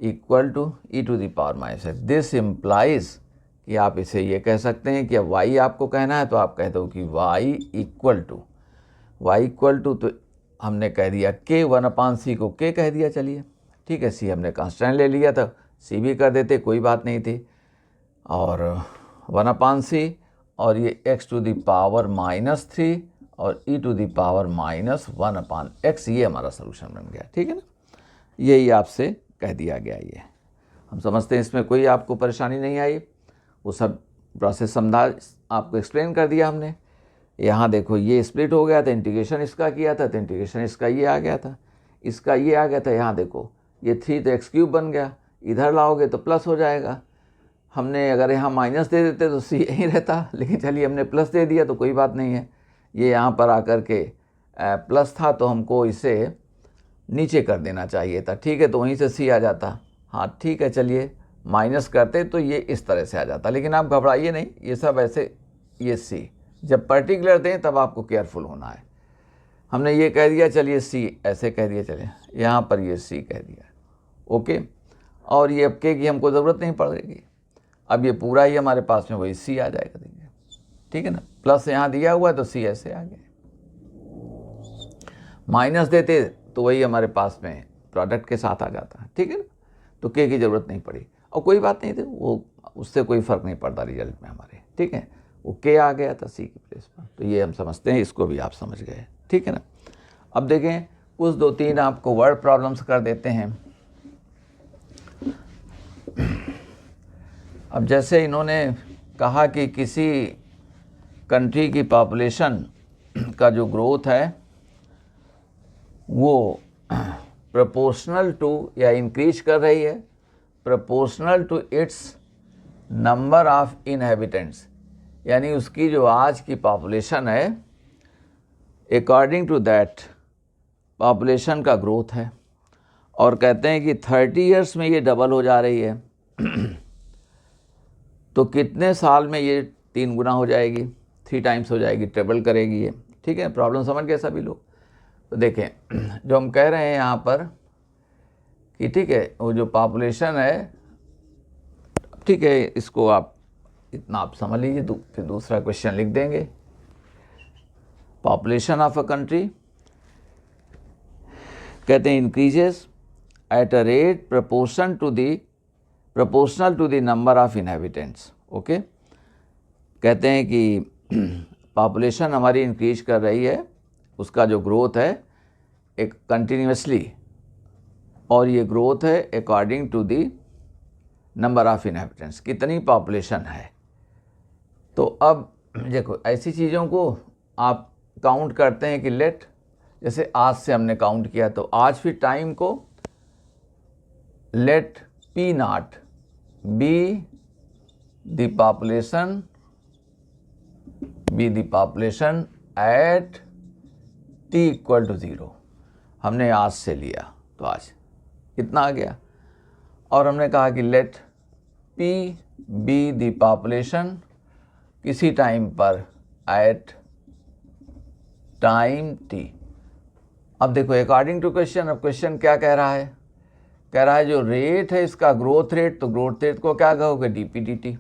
equal to e⁻⁻x। This implies कि आप इसे ये कह सकते हैं कि अब y आपको कहना है तो आप कह दो कि y इक्वल टू तो हमने कह दिया k 1/c को k कह दिया, चलिए ठीक है। c हमने कांस्टेंट ले लिया था, c भी कर देते कोई बात नहीं थी, और 1/c और ये x टू द पावर -3 और e⁻⁻1/x, ये हमारा सोल्यूशन बन गया, ठीक है ना। यही आपसे कह दिया गया, ये हम समझते हैं इसमें कोई आपको परेशानी नहीं आई। वो सब प्रोसेस समझा, आपको एक्सप्लेन कर दिया हमने। यहाँ देखो ये स्प्लिट हो गया था, इंटीग्रेशन इसका किया था तो इंटीग्रेशन इसका ये आ गया था, इसका ये आ गया था। यहाँ देखो ये 3 तो x³ बन गया, इधर लाओगे तो प्लस हो जाएगा। हमने अगर यहाँ माइनस दे देते तो c यहीं रहता, लेकिन चलिए हमने प्लस दे दिया तो कोई बात नहीं है। ये यहाँ पर आकर के प्लस था तो हमको इसे नीचे कर देना चाहिए था, ठीक है, तो वहीं से c आ जाता। हाँ ठीक है, चलिए माइनस करते तो ये इस तरह से आ जाता, लेकिन आप घबराइए नहीं, ये सब ऐसे, ये c जब पर्टिकुलर दें तब आपको केयरफुल होना है। हमने ये कह दिया, चलिए c ऐसे कह दिया, चलिए यहाँ पर ये c कह दिया, ओके। और ये अब के की हमको ज़रूरत नहीं पड़ेगी, अब ये पूरा ही हमारे पास में वही c आ जाएगा, देखिए ठीक है ना। प्लस यहाँ दिया हुआ है तो c ऐसे आ गया, माइनस देते तो वही हमारे पास में प्रोडक्ट के साथ आ जाता है, ठीक है ना। तो के की ज़रूरत नहीं पड़ी और कोई बात नहीं थी, वो उससे कोई फ़र्क नहीं पड़ता रिजल्ट में हमारे, ठीक है। वो के आ गया था सी की प्लेस पर, तो ये हम समझते हैं, इसको भी आप समझ गए, ठीक है ना। अब देखें कुछ 2-3 आपको वर्ड प्रॉब्लम्स कर देते हैं। अब जैसे इन्होंने कहा कि किसी कंट्री की पॉपुलेशन का जो ग्रोथ है वो प्रोपोर्शनल टू या इंक्रीज कर रही है proportional to its number of inhabitants, यानी उसकी जो आज की पॉपुलेशन है अकॉर्डिंग टू दैट पॉपुलेशन का ग्रोथ है। और कहते हैं कि 30 इयर्स में ये डबल हो जा रही है तो कितने साल में ये 3 गुना हो जाएगी, 3 टाइम्स हो जाएगी, ट्रिपल करेगी ये। ठीक है, प्रॉब्लम समझ गए सभी लोग। तो देखें जो हम कह रहे हैं यहाँ पर कि ठीक है वो जो पॉपुलेशन है, ठीक है इसको आप इतना आप समझ लीजिए, फिर दूसरा क्वेश्चन लिख देंगे। पॉपुलेशन ऑफ अ कंट्री कहते हैं increases at a rate proportional to the number of inhabitants. Okay, कहते हैं कि पॉपुलेशन हमारी इंक्रीज कर रही है, उसका जो ग्रोथ है एक कंटिन्यूसली, और ये ग्रोथ है according to the number of inhabitants, कितनी पॉपुलेशन है। तो अब देखो ऐसी चीज़ों को आप काउंट करते हैं कि लेट, जैसे आज से हमने काउंट किया तो आज फिर टाइम को let p not be the population at t equal to 0। हमने आज से लिया तो आज कितना आ गया, और हमने कहा कि let p be the population किसी टाइम पर एट टाइम टी। अब देखो अकॉर्डिंग टू क्वेश्चन, अब क्वेश्चन क्या कह रहा है, कह रहा है जो रेट है इसका ग्रोथ रेट, तो ग्रोथ रेट को क्या कहोगे, डीपी डी,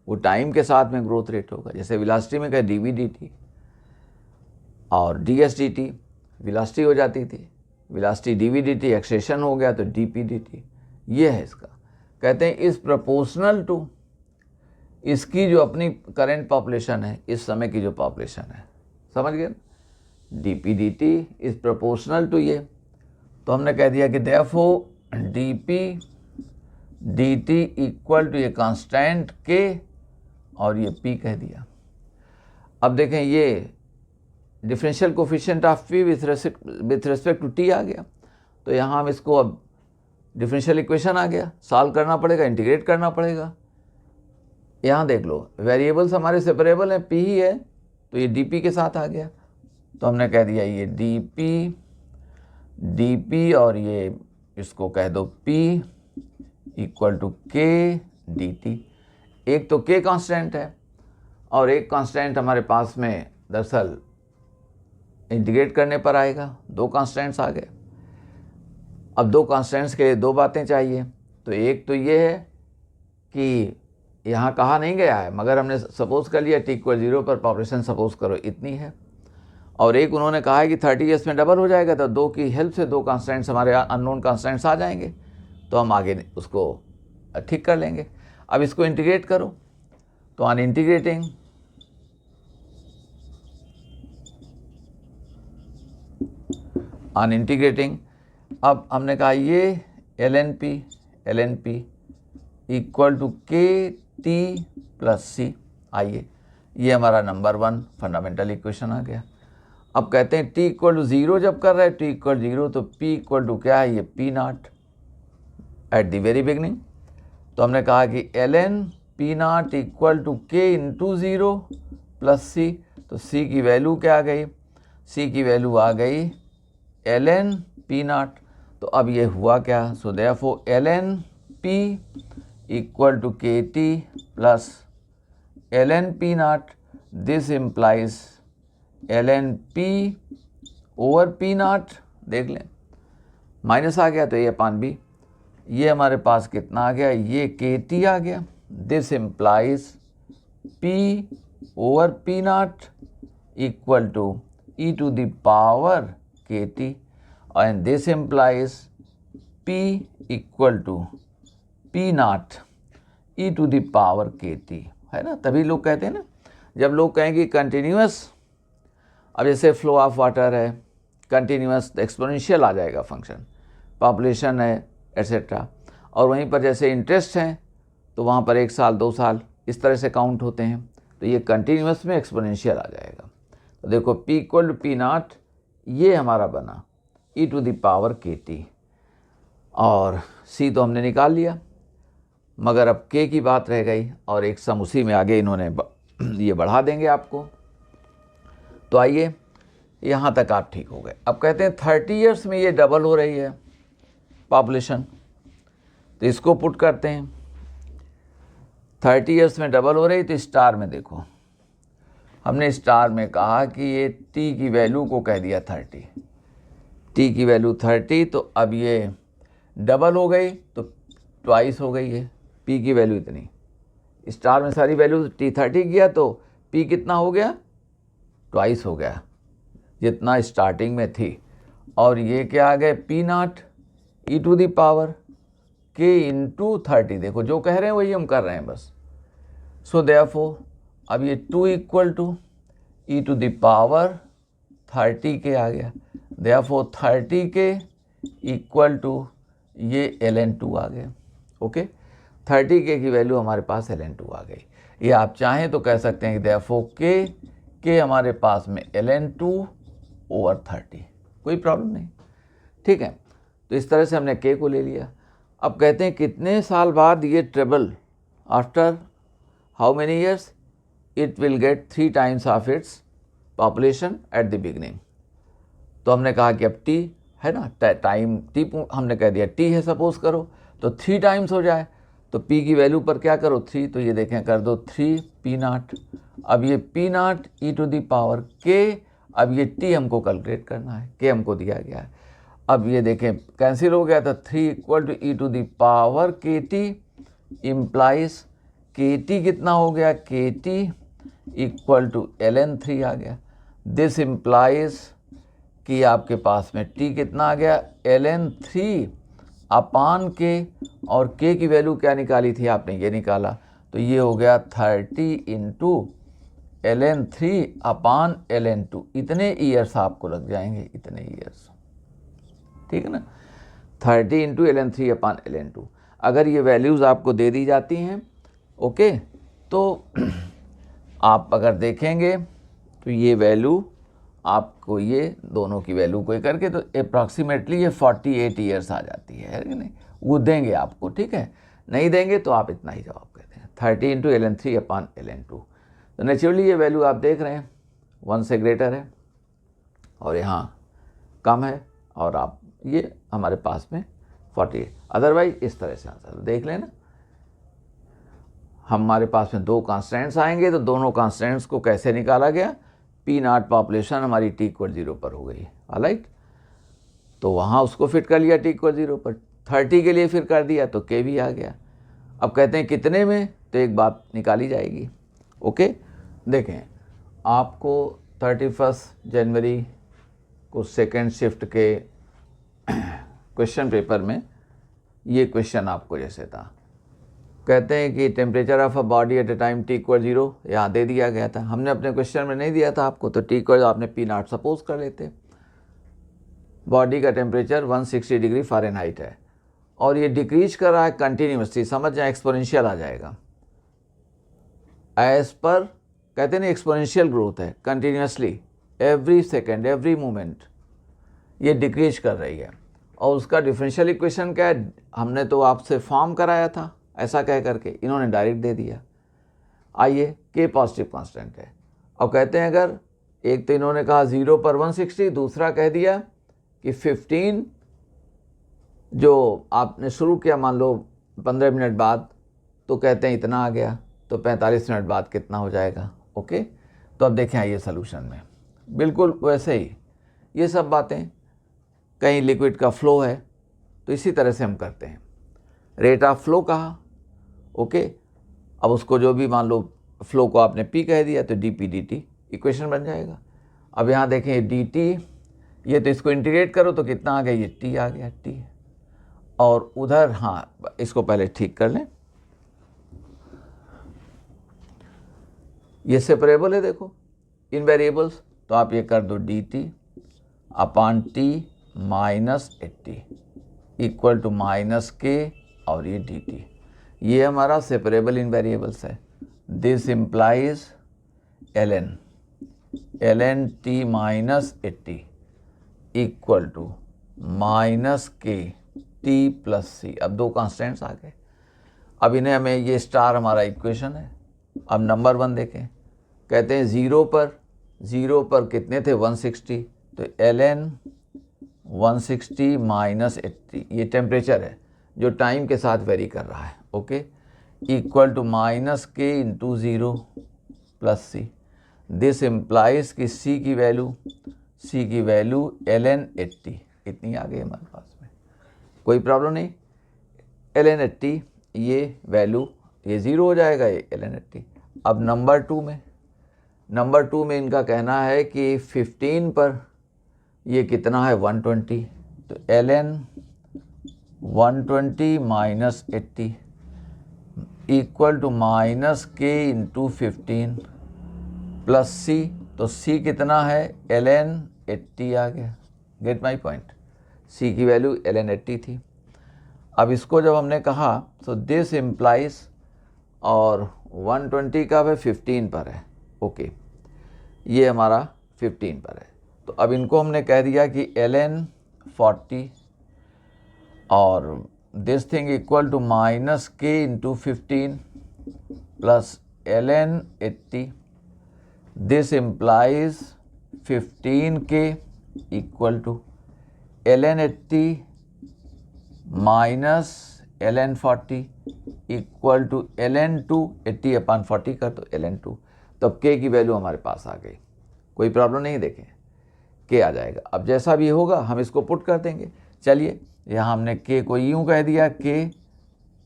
वो टाइम के साथ में ग्रोथ रेट होगा। जैसे वेलोसिटी में कहे डीवी डी और डीएस डी टी, वेलोसिटी हो जाती थी, velocity dv d t acceleration हो गया तो डीपी डी टी, ये है इसका। कहते हैं इस प्रोपोर्शनल टू इसकी जो अपनी करेंट पॉपुलेशन है, इस समय की जो पॉपुलेशन है, समझ गए, d p d t is proportional to ये। तो हमने कह दिया कि therefore d p d t equal to ये कांस्टेंट के और ये पी कह दिया। अब देखें ये differential coefficient of p with respect to t आ गया, तो यहाँ हम इसको अब डिफरेंशियल इक्वेशन आ गया, सॉल्व करना पड़ेगा, इंटीग्रेट करना पड़ेगा। यहाँ देख लो वेरिएबल्स हमारे सेपरेबल हैं, पी ही है, तो ये डीपी के साथ आ गया। तो हमने कह दिया ये डीपी और ये इसको कह दो पी इक्वल टू के डी टी। एक तो के कांस्टेंट है और एक कांस्टेंट हमारे पास में दरअसल इंटीग्रेट करने पर आएगा, 2 कांस्टेंट्स आ गए। अब 2 कांस्टेंट्स के 2 बातें चाहिए, तो एक तो ये है कि यहाँ कहा नहीं गया है मगर हमने सपोज कर लिया टी इक्वल 0 पर पॉपुलेशन सपोज करो इतनी है, और एक उन्होंने कहा है कि 30 ईयर्स में डबल हो जाएगा, तो 2 की हेल्प से 2 कांस्टेंट्स हमारे अननोन कांस्टेंट्स आ जाएंगे, तो हम आगे उसको ठीक कर लेंगे। अब इसको इंटीग्रेट करो, तो ऑन इंटीग्रेटिंग अब हमने कहा ये l n p equal to k t plus c. आइए ये हमारा नंबर 1 फंडामेंटल इक्वेशन आ गया। अब कहते हैं t इक्वल टू 0 जब कर रहे हैं, t इक्वल 0 तो p इक्वल टू क्या है, ये p not at the very beginning. तो हमने कहा कि ln p not equal to k into 0 plus c, तो c की वैल्यू क्या आ गई, c की वैल्यू आ गई ln पी नॉट। तो अब ये हुआ क्या, so therefore ln p equal to k t plus ln p naught, this implies ln p over p naught, देख लें माइनस आ गया तो ये अपान बी, ये हमारे पास कितना आ गया, ये के टी आ गया, this implies p over p not equal to e to the power k t, and this implies p equal to p naught e to the power k t, है ना। तभी लोग कहते हैं ना, जब लोग कहेंगे कंटिन्यूअस, अब जैसे फ्लो ऑफ वाटर है कंटिन्यूअस, एक्सपोनेंशियल आ जाएगा फंक्शन, पॉपुलेशन है एट्सेट्रा, और वहीं पर जैसे इंटरेस्ट हैं तो वहाँ पर 1 साल 2 साल इस तरह से काउंट होते हैं। तो ये कंटिन्यूस में एक्सपोनेंशियल आ जाएगा। तो देखो p equal to p not, ये हमारा बना e⁻kt, और c तो हमने निकाल लिया, मगर अब k की बात रह गई और एक सम उसी में आगे इन्होंने ये बढ़ा देंगे आपको। तो आइए यहाँ तक आप ठीक हो गए। अब कहते हैं 30 ईयर्स में ये डबल हो रही है पॉपुलेशन, तो इसको पुट करते हैं। 30 ईयर्स में डबल हो रही, तो स्टार में देखो, हमने स्टार में कहा कि ये t की वैल्यू को कह दिया 30, t की वैल्यू 30, तो अब ये डबल हो गई तो ट्वाइस हो गई है p की वैल्यू इतनी। स्टार में सारी वैल्यू t 30 किया तो p कितना हो गया, ट्वाइस हो गया जितना स्टार्टिंग में थी। और ये क्या आ गए, p नॉट e⁻k इंटू 30, देखो जो कह रहे हैं वही हम कर रहे हैं बस। सो देयरफॉर अब ये 2 इक्वल टू e⁻30k आ गया, देयरफॉर 30k इक्वल टू ये ln2 आ गया। ओके, 30k की वैल्यू हमारे पास ln2 आ गई। ये आप चाहें तो कह सकते हैं कि देयरफॉर k हमारे पास में ln2/30, कोई प्रॉब्लम नहीं, ठीक है। तो इस तरह से हमने k को ले लिया। अब कहते हैं कितने साल बाद ये triple, after how many years, it will get 3 times of its population at the beginning. तो हमने कहा कि अब t है ना, टाइम t हमने कह दिया t है सपोज करो, तो 3 टाइम्स हो जाए, तो p की वैल्यू पर क्या करो 3, तो ये देखें कर दो 3 p नॉट। अब ये p नॉट e⁻k, अब ये t हमको कैलकुलेट करना है, k हमको दिया गया है। अब ये देखें कैंसिल हो गया, तो 3 equal to e⁻kt implies kt कितना हो गया, kt इक्वल टू ln3 आ गया। दिस इम्प्लाइज कि आपके पास में t कितना आ गया, ln3 अपान k, और k की वैल्यू क्या निकाली थी आपने, ये निकाला, तो ये हो गया 30 इंटू ln3 अपान ln2। इतने ईयर्स आपको लग जाएंगे, इतने ईयर्स, ठीक है ना। 30 इंटू ln3 अपान ln2, अगर ये वैल्यूज़ आपको दे दी जाती हैं, ओके, तो आप अगर देखेंगे तो ये वैल्यू आपको, ये दोनों की वैल्यू को करके, तो अप्रॉक्सीमेटली ये 48 ईयर्स आ जाती है कि नहीं, वो देंगे आपको, ठीक है। नहीं देंगे तो आप इतना ही जवाब कहते हैं, 30 इंटू ln3 अपान ln2। तो नेचुरली ये वैल्यू आप देख रहे हैं 1 से ग्रेटर है और यहाँ कम है, और आप ये हमारे पास में 48, अदरवाइज इस तरह से आंसर देख लेना। हमारे पास में 2 कांस्टेंट्स आएंगे, तो दोनों कांस्टेंट्स को कैसे निकाला गया, p नॉट पॉपुलेशन हमारी t इक्वल 0 पर हो गई, ऑलराइट, तो वहाँ उसको फिट कर लिया t इक्वल 0 पर, 30 के लिए फिर कर दिया तो k भी आ गया। अब कहते हैं कितने में, तो एक बात निकाली जाएगी। ओके, देखें आपको 31 जनवरी को सेकेंड शिफ्ट के क्वेश्चन पेपर में ये क्वेश्चन आपको जैसे था, कहते हैं कि temperature of a body at a time t equal 0 यहाँ दे दिया गया था, हमने अपने क्वेश्चन में नहीं दिया था आपको, तो t इक्वल आपने p नॉट सपोज कर लेते। बॉडी का टेम्परेचर 160 डिग्री फ़ारेनहाइट है और ये डिक्रीज कर रहा है कंटिन्यूसली, समझ जाए एक्सपोनेंशियल आ जाएगा, एज पर कहते हैं ना एक्सपोनेंशियल ग्रोथ है, continuously every second every moment ये डिक्रीज कर रही है। और उसका डिफरेंशियल इक्वेशन क्या है, हमने तो आपसे फॉर्म कराया था ऐसा कह करके, इन्होंने डायरेक्ट दे दिया। आइए k पॉजिटिव कांस्टेंट है, और कहते हैं अगर एक तो इन्होंने कहा 0 पर 160, दूसरा कह दिया कि 15 जो आपने शुरू किया मान लो 15 मिनट बाद, तो कहते हैं इतना आ गया, तो 45 मिनट बाद कितना हो जाएगा। ओके, तो अब देखें आइए सोल्यूशन में, बिल्कुल वैसे ही ये सब बातें, कहीं लिक्विड का फ्लो है तो इसी तरह से हम करते हैं, रेट ऑफ फ्लो कहा, ओके, अब उसको जो भी मान लो फ्लो को आपने p कह दिया तो dp dt इक्वेशन बन जाएगा। अब यहाँ देखें dt, ये तो इसको इंटीग्रेट करो तो कितना आ गया, ये t आ गया t, और उधर हाँ इसको पहले ठीक कर लें, ये सेपरेबल है देखो इन वेरिएबल्स, तो आप ये कर दो dt upon t minus 80 equal to minus k, और ये dt, ये हमारा सेपरेबल इन वेरिएबल्स है। This implies ln t minus 80 equal to minus k t plus c. अब दो कांस्टेंट्स आ गए। अब इन्हें हमें, ये स्टार हमारा इक्वेशन है। अब नंबर 1 देखें, कहते हैं ज़ीरो पर कितने थे 160, तो ln 160 माइनस 80, ये टेम्परेचर है जो टाइम के साथ वेरी कर रहा है, okay, equal to minus k into 0 plus C. This implies कि सी की वैल्यू ln 80 इतनी आ गई हमारे पास में, कोई प्रॉब्लम नहीं। ln 80 ये वैल्यू, ये 0 हो जाएगा, ये ln 80। अब नंबर टू में इनका कहना है कि 15 पर ये कितना है 120, तो ln 120 minus 80 equal to minus k into 15 plus c. तो सी कितना है ln 80 आ गया। गेट माई पॉइंट, सी की वैल्यू ln 80 थी। अब इसको जब हमने कहा तो दिस इम्प्लाइज, और 120 का वह 15 पर है, ओके, ये हमारा 15 पर है। तो अब इनको हमने कह दिया कि ln 40 और this thing equal to minus k into 15 plus ln 80। This implies 15k equal to ln 80 minus ln 40 equal to ln 2, 80 upon 40 कर तो ln 2। तो अब k की वैल्यू हमारे पास आ गई, कोई प्रॉब्लम नहीं, देखें k आ जाएगा। अब जैसा भी होगा हम इसको पुट कर देंगे। चलिए, यहाँ हमने k को यूँ कह दिया k,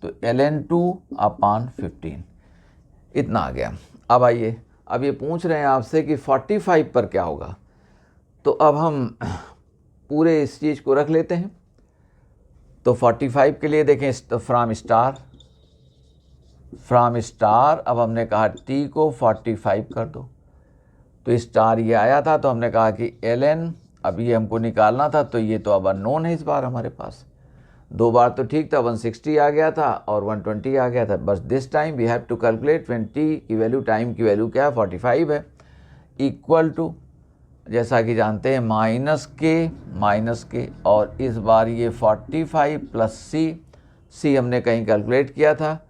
तो ln 2 अपॉन 15 इतना आ गया। अब आइए, अब ये पूछ रहे हैं आपसे कि 45 पर क्या होगा, तो अब हम पूरे इस चीज़ को रख लेते हैं। तो 45 के लिए देखें, फ्रॉम स्टार, अब हमने कहा t को 45 कर दो, तो स्टार ये आया था, तो हमने कहा कि ln, अब ये हमको निकालना था, तो ये तो अब अननोन है इस बार हमारे पास। 2 बार तो ठीक था, 160 आ गया था और 120 आ गया था, बस this time we have to calculate when t की वैल्यू, टाइम की वैल्यू क्या है 45 है, इक्वल टू, जैसा कि जानते हैं माइनस के, और इस बार ये 45 प्लस सी हमने कहीं कैलकुलेट किया था,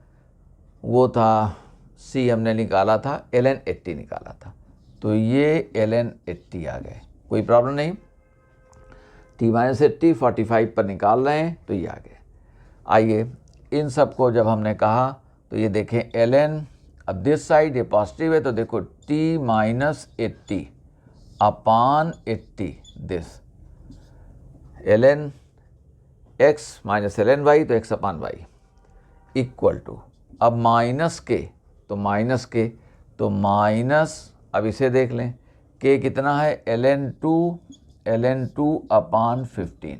वो था सी हमने निकाला था ln 80 निकाला था, तो ये ln 80 आ गए, कोई प्रॉब्लम नहीं। t माइनस 80 45 पर निकाल रहे हैं, तो ये आ गए। आइए, इन सब को जब हमने कहा तो ये देखें ln, अब दिस साइड ये पॉजिटिव है, तो देखो t minus 80 upon 80, this ln x minus ln y, तो x upon y equal to, अब माइनस के, तो माइनस, अब इसे देख लें, k कितना है ln 2 upon 15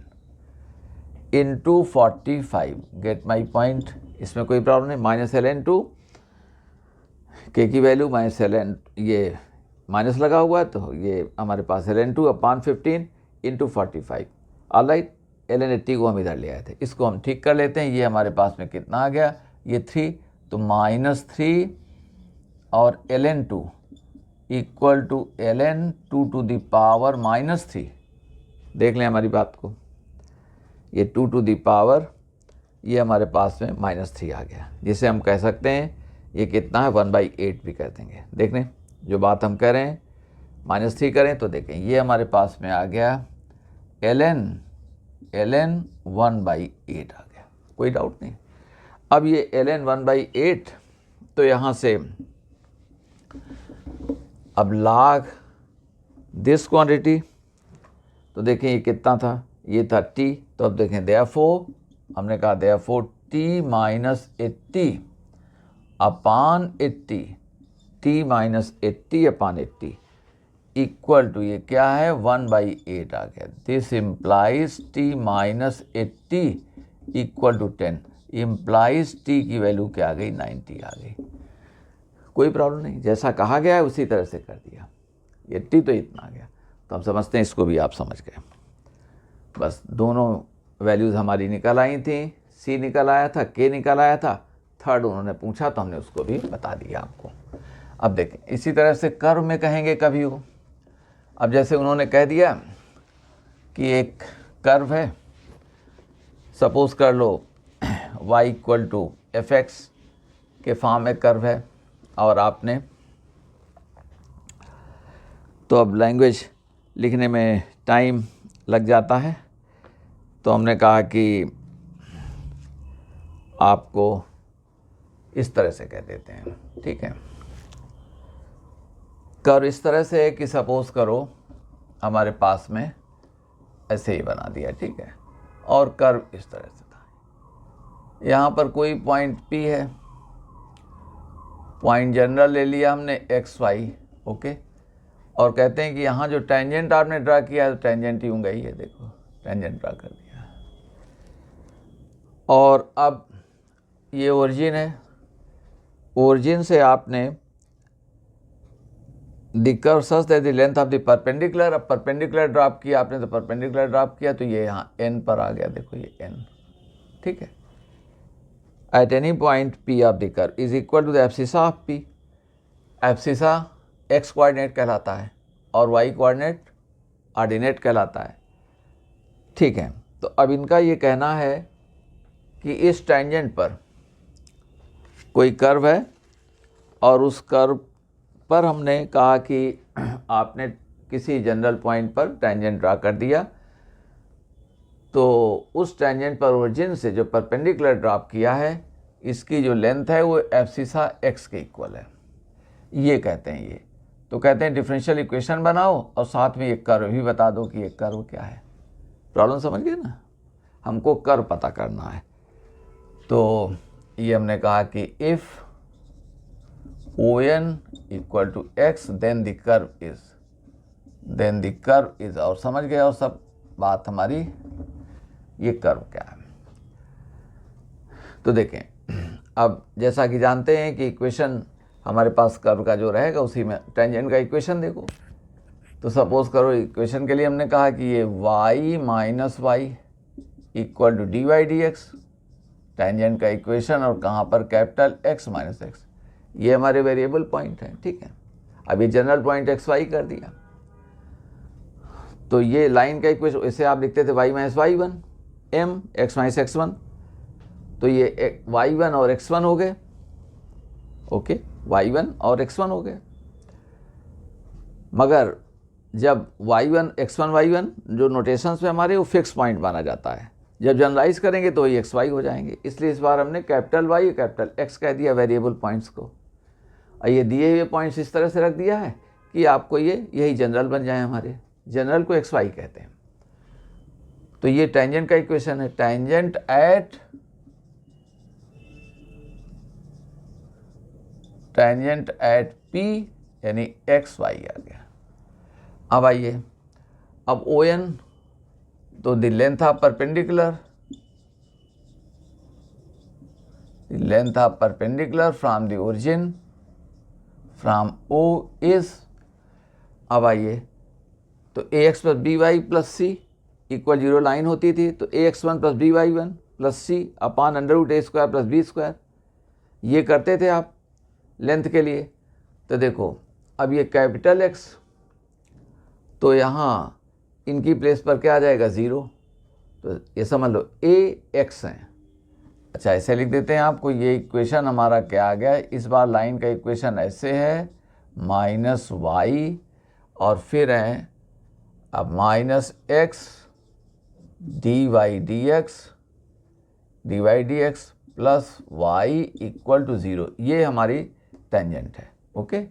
into 45। Gate my point, इसमें कोई प्रॉब्लम नहीं। माइनस ln 2, k की वैल्यू माइनस ln, ये माइनस लगा हुआ है, तो ये हमारे पास ln 2 upon 15 into 45। Alright, ln 80 को हम इधर ले आए थे, इसको हम ठीक कर लेते हैं। ये हमारे पास में कितना आ गया, ये 3, तो माइनस 3 और ln 2 equal to ln 2 to the power minus 3। देख लें हमारी बात को, ये 2 टू द पावर, ये हमारे पास में माइनस 3 आ गया, जिसे हम कह सकते हैं ये कितना है 1/8 भी कह देंगे। देख लें जो बात हम कह रहे हैं, माइनस 3 करें तो देखें ये हमारे पास में आ गया ln 1/8 आ गया, कोई डाउट नहीं। अब ये ln 1/8, तो यहाँ से अब log दिस क्वांटिटी, तो देखें ये कितना था, ये था t, तो अब देखें therefore, हमने कहा therefore t minus 80 upon 80, t minus 80 upon 80 equal to, ये क्या है 1/8 आ गया। This implies t minus 80 equal to 10, implies t की वैल्यू क्या आ गई 90 आ गई, कोई प्रॉब्लम नहीं, जैसा कहा गया है उसी तरह से कर दिया। ये t तो इतना आ गया, तो हम समझते हैं इसको भी आप समझ गए। बस दोनों वैल्यूज़ हमारी निकल आई थी, c निकल आया था, k निकल आया था, थर्ड उन्होंने पूछा तो हमने उसको भी बता दिया आपको। अब देखें इसी तरह से कर्व में कहेंगे कभी हो। अब जैसे उन्होंने कह दिया कि एक कर्व है, सपोज कर लो y इक्वल टू एफ एक्स के फॉर्म में कर्व है, और आपने तो अब लैंग्वेज लिखने में टाइम लग जाता है, तो हमने कहा कि आपको इस तरह से कह देते हैं, ठीक है। कर्व इस तरह से है कि सपोज करो हमारे पास में ऐसे ही बना दिया, ठीक है, और कर्व इस तरह से था। यहाँ पर कोई पॉइंट P है, पॉइंट जनरल ले लिया हमने एक्स वाई, ओके, और कहते हैं कि यहाँ जो टेंजेंट आपने ड्रा किया है तो टेंजेंट यूं गई है, देखो टेंजेंट ड्रा कर दिया। और अब ये ओरिजिन है, ओरिजिन से आपने the curve such that the length of the perpendicular, अब परपेंडिकुलर ड्रॉप किया आपने तो परपेंडिकुलर ड्रॉप किया तो ये यहाँ n पर आ गया, देखो ये n, ठीक है। At any point P of the curve is equal to the abscissa of P। Abscissa x coordinate कहलाता है और y कोऑर्डिनेट ऑर्डिनेट कहलाता है, ठीक है। तो अब इनका ये कहना है कि इस टेंजेंट पर कोई कर्व है और उस कर्व पर हमने कहा कि आपने किसी जनरल पॉइंट पर टेंजेंट ड्रा कर दिया, तो उस टेंजेंट पर ओरिजिन से जो परपेंडिकुलर ड्रॉप किया है इसकी जो लेंथ है वो एब्सिसा x के इक्वल है, ये कहते हैं ये। तो कहते हैं डिफरेंशियल इक्वेशन बनाओ और साथ में ये कर्व भी बता दो कि ये कर्व क्या है। प्रॉब्लम समझ गए ना, हमको कर्व पता करना है। तो ये हमने कहा कि if ON equal to x then the curve is, और समझ गए और सब बात हमारी, ये कर्व क्या है। तो देखें अब जैसा कि जानते हैं कि इक्वेशन हमारे पास कर्व का जो रहेगा उसी में टेंजेंट का इक्वेशन देखो। तो सपोज करो इक्वेशन के लिए हमने कहा कि ये y minus y equal to d y d x, tangent का इक्वेशन, और कहाँ पर कैपिटल x माइनस एक्स, ये हमारे वेरिएबल पॉइंट हैं, ठीक है। अभी जनरल पॉइंट एक्स वाई कर दिया, तो ये लाइन का इक्वेशन इसे आप लिखते थे y minus y one m x minus x one, तो ये y1 और x1 हो गए, ओके, y1 और x1 हो गए। मगर जब y1 x1 y1 जो नोटेशंस में हमारे वो फिक्स पॉइंट माना जाता है, जब जनरलाइज करेंगे तो ये xy हो जाएंगे, इसलिए इस बार हमने कैपिटल Y कैपिटल X कह दिया वेरिएबल पॉइंट्स को। और ये दिए हुए पॉइंट्स इस तरह से रख दिया है कि आपको ये यही जनरल बन जाए, हमारे जनरल को xy कहते हैं। तो ये टेंजेंट का इक्वेशन है, टेंजेंट एट P यानी xy आ गया। अब आइए, अब ON तो the length of perpendicular from the origin from O is, अब आइए तो ax plus b y plus c equal 0 line होती थी, तो ax1 plus b y one plus c upon under root a square plus b square, ये करते थे आप लेंथ के लिए। तो देखो अब ये कैपिटल X, तो यहाँ इनकी प्लेस पर क्या आ जाएगा 0, तो ये समझ लो ax है। अच्छा ऐसे लिख देते हैं आपको, ये इक्वेशन हमारा क्या आ गया, इस बार लाइन का इक्वेशन ऐसे है माइनस वाई और फिर है अब minus x d y d x plus y equal to 0, ये हमारी टेंजेंट है, ओके।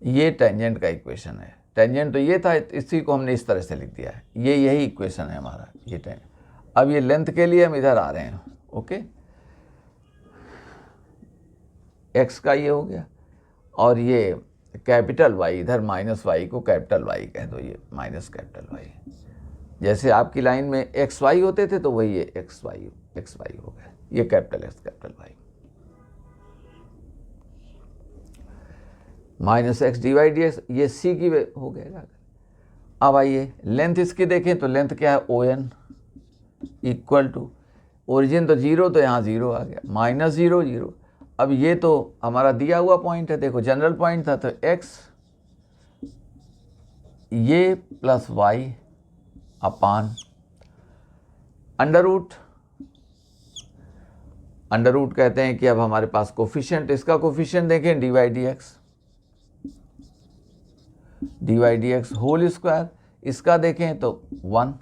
ये टेंजेंट का इक्वेशन है, टेंजेंट तो ये था, इसी को हमने इस तरह से लिख दिया है, ये यही इक्वेशन है हमारा, ये टेंजेंट। अब ये लेंथ के लिए हम इधर आ रहे हैं, ओके, x का ये हो गया, और ये कैपिटल Y, इधर माइनस y को कैपिटल Y कह दो, ये माइनस कैपिटल Y, जैसे आपकी लाइन में एक्स वाई होते थे तो वही ये एक्स वाई हो गया, ये capital X capital Y minus x d y d x, ये सी की हो गया। अब आइए लेंथ इसकी देखें, तो लेंथ क्या है ON इक्वल टू ओरिजिन तो 0, तो यहाँ 0 आ गया, माइनस 0 0, अब ये तो हमारा दिया हुआ पॉइंट है, देखो जनरल पॉइंट था, तो x ये plus y upon under root कहते हैं कि अब हमारे पास कोफिशिएंट, इसका कोफिशिएंट देखें dy dx होल स्क्वायर, इसका देखें तो 1,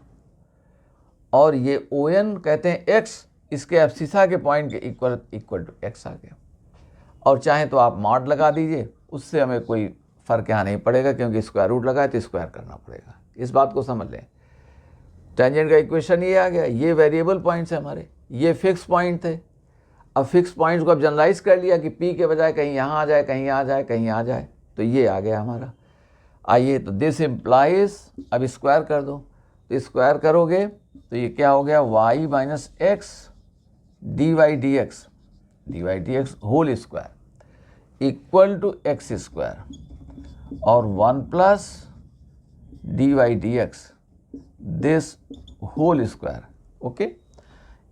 और ये ON कहते हैं x, इसके एब्सिसा के पॉइंट के इक्वल टू x आ गया। और चाहें तो आप मॉड लगा दीजिए, उससे हमें कोई फ़र्क यहाँ नहीं पड़ेगा, क्योंकि स्क्वायर रूट लगा है तो स्क्वायर करना पड़ेगा। इस बात को समझ लें। टेंजेंट का इक्वेशन ये आ गया, ये वेरिएबल पॉइंट्स है हमारे, ये फिक्स पॉइंट थे। अब फिक्स पॉइंट्स को अब जनरलाइज कर लिया कि P के बजाय कहीं यहाँ आ जाए, कहीं आ जाए, कहीं आ जाए, तो ये आ गया हमारा। आइए, तो दिस इम्प्लाइज, अब स्क्वायर कर दो, तो स्क्वायर करोगे तो ये क्या हो गया, y minus x dy dx whole square equal to x square और 1 plus dy dx this whole square. Okay,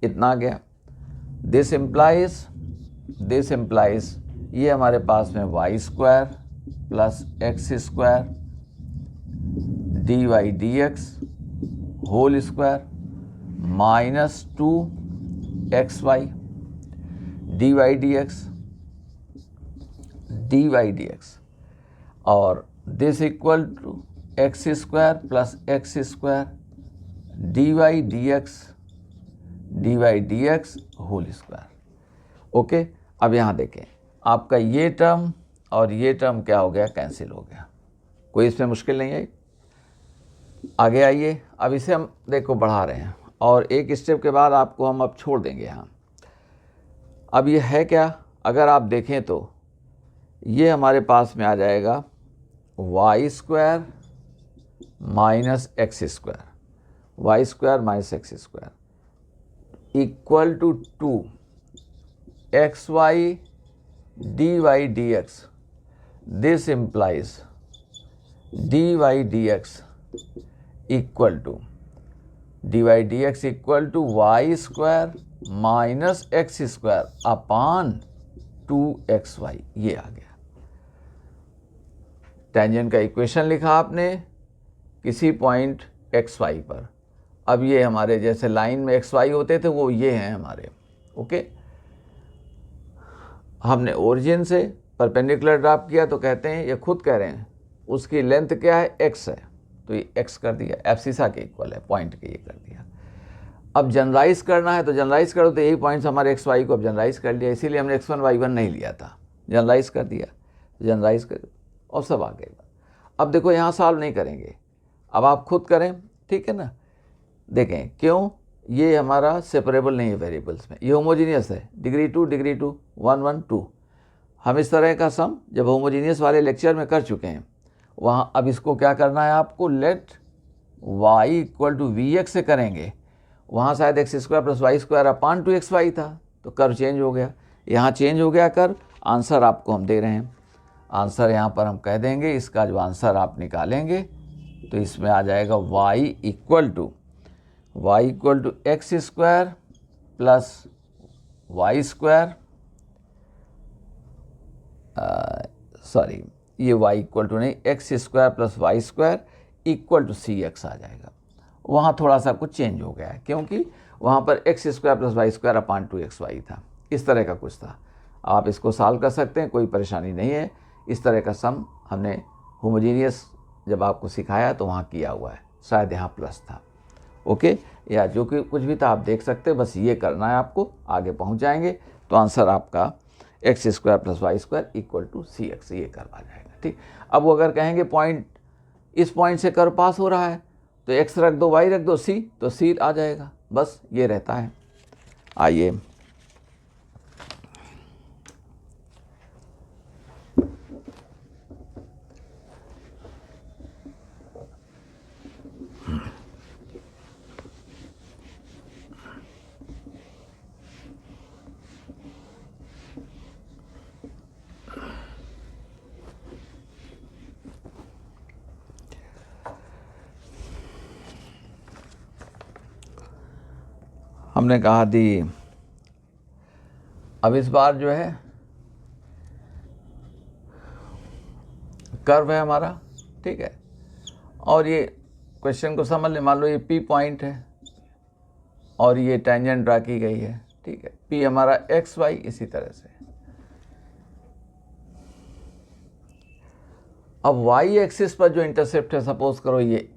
इतना आ गया। दिस इम्प्लाइज ये हमारे पास में y square plus x square dy dx whole square minus 2xy dy dx और this equal to x square plus x square dy dx whole square. Okay, अब यहाँ देखें, आपका ये टर्म और ये टर्म क्या हो गया, कैंसिल हो गया। कोई इसमें मुश्किल नहीं है। आगे आइए, अब इसे हम देखो बढ़ा रहे हैं, और एक स्टेप के बाद आपको हम अब छोड़ देंगे यहाँ। अब ये है क्या, अगर आप देखें तो ये हमारे पास में आ जाएगा y square minus x square, y square minus x square equal to 2xy dy dx। This implies dy dx equal to y square minus x square upon 2xy, ये आ गया। टेंजेंट का इक्वेशन लिखा आपने किसी पॉइंट xy पर। अब ये हमारे जैसे लाइन में xy होते थे, वो ये हैं हमारे। ओके, हमने ओरिजिन से परपेंडिकुलर ड्रॉप किया, तो कहते हैं, ये खुद कह रहे हैं उसकी लेंथ क्या है, x है, तो ये x कर दिया, एब्सिसा के इक्वल है, पॉइंट के ये कर दिया। अब जनरलाइज करना है तो जनरलाइज करो, तो यही पॉइंट्स हमारे xy को अब जनरलाइज कर लिया, इसीलिए हमने x1 y1 नहीं लिया था, जनरलाइज कर दिया, जनरलाइज कर और सब आ गए। अब देखो यहाँ सॉल्व नहीं करेंगे, अब आप खुद करें, ठीक है ना। देखें क्यों, ये हमारा सेपरेबल नहीं है वेरिएबल्स में, ये होमोजीनियस है, डिग्री 2 1 1 2। हम इस तरह का सम जब होमोजीनियस वाले लेक्चर में कर चुके हैं वहाँ। अब इसको क्या करना है आपको, let y equal to v x से करेंगे। वहाँ शायद x square plus y square upon 2xy था, तो कर्व चेंज हो गया, यहाँ चेंज हो गया कर्व। आंसर आपको हम दे रहे हैं, आंसर यहाँ पर हम कह देंगे, इसका जो आंसर आप निकालेंगे तो इसमें आ जाएगा y equal to x square plus y square, sorry ये y इक्वल टू नहीं, x square plus y square equal to c x आ जाएगा। वहाँ थोड़ा सा कुछ चेंज हो गया है, क्योंकि वहाँ पर x square plus y square upon 2xy था, इस तरह का कुछ था। आप इसको सॉल्व कर सकते हैं, कोई परेशानी नहीं है। इस तरह का सम हमने होमोजीनियस जब आपको सिखाया तो वहाँ किया हुआ है, शायद यहाँ प्लस था। ओके, या जो कि कुछ भी था आप देख सकते हैं, बस ये करना है आपको, आगे पहुँच जाएंगे तो आंसर आपका x square plus y square equal to c x, ये कर्व आ जाएगा। ठीक, अब वो अगर कहेंगे पॉइंट, इस पॉइंट से कर्व पास हो रहा है तो एक्स रख दो, वाई रख दो, सी, तो सी आ जाएगा, बस ये रहता है। आइए, हमने कहा थी, अब इस बार जो है कर्व है हमारा, ठीक है। और ये क्वेश्चन को समझ लें, मान लो ये पी पॉइंट है और ये टेंजेंट ड्रा की गई है, ठीक है। पी हमारा एक्स वाई, इसी तरह से। अब वाई एक्सिस पर जो इंटरसेप्ट है, सपोज करो ये,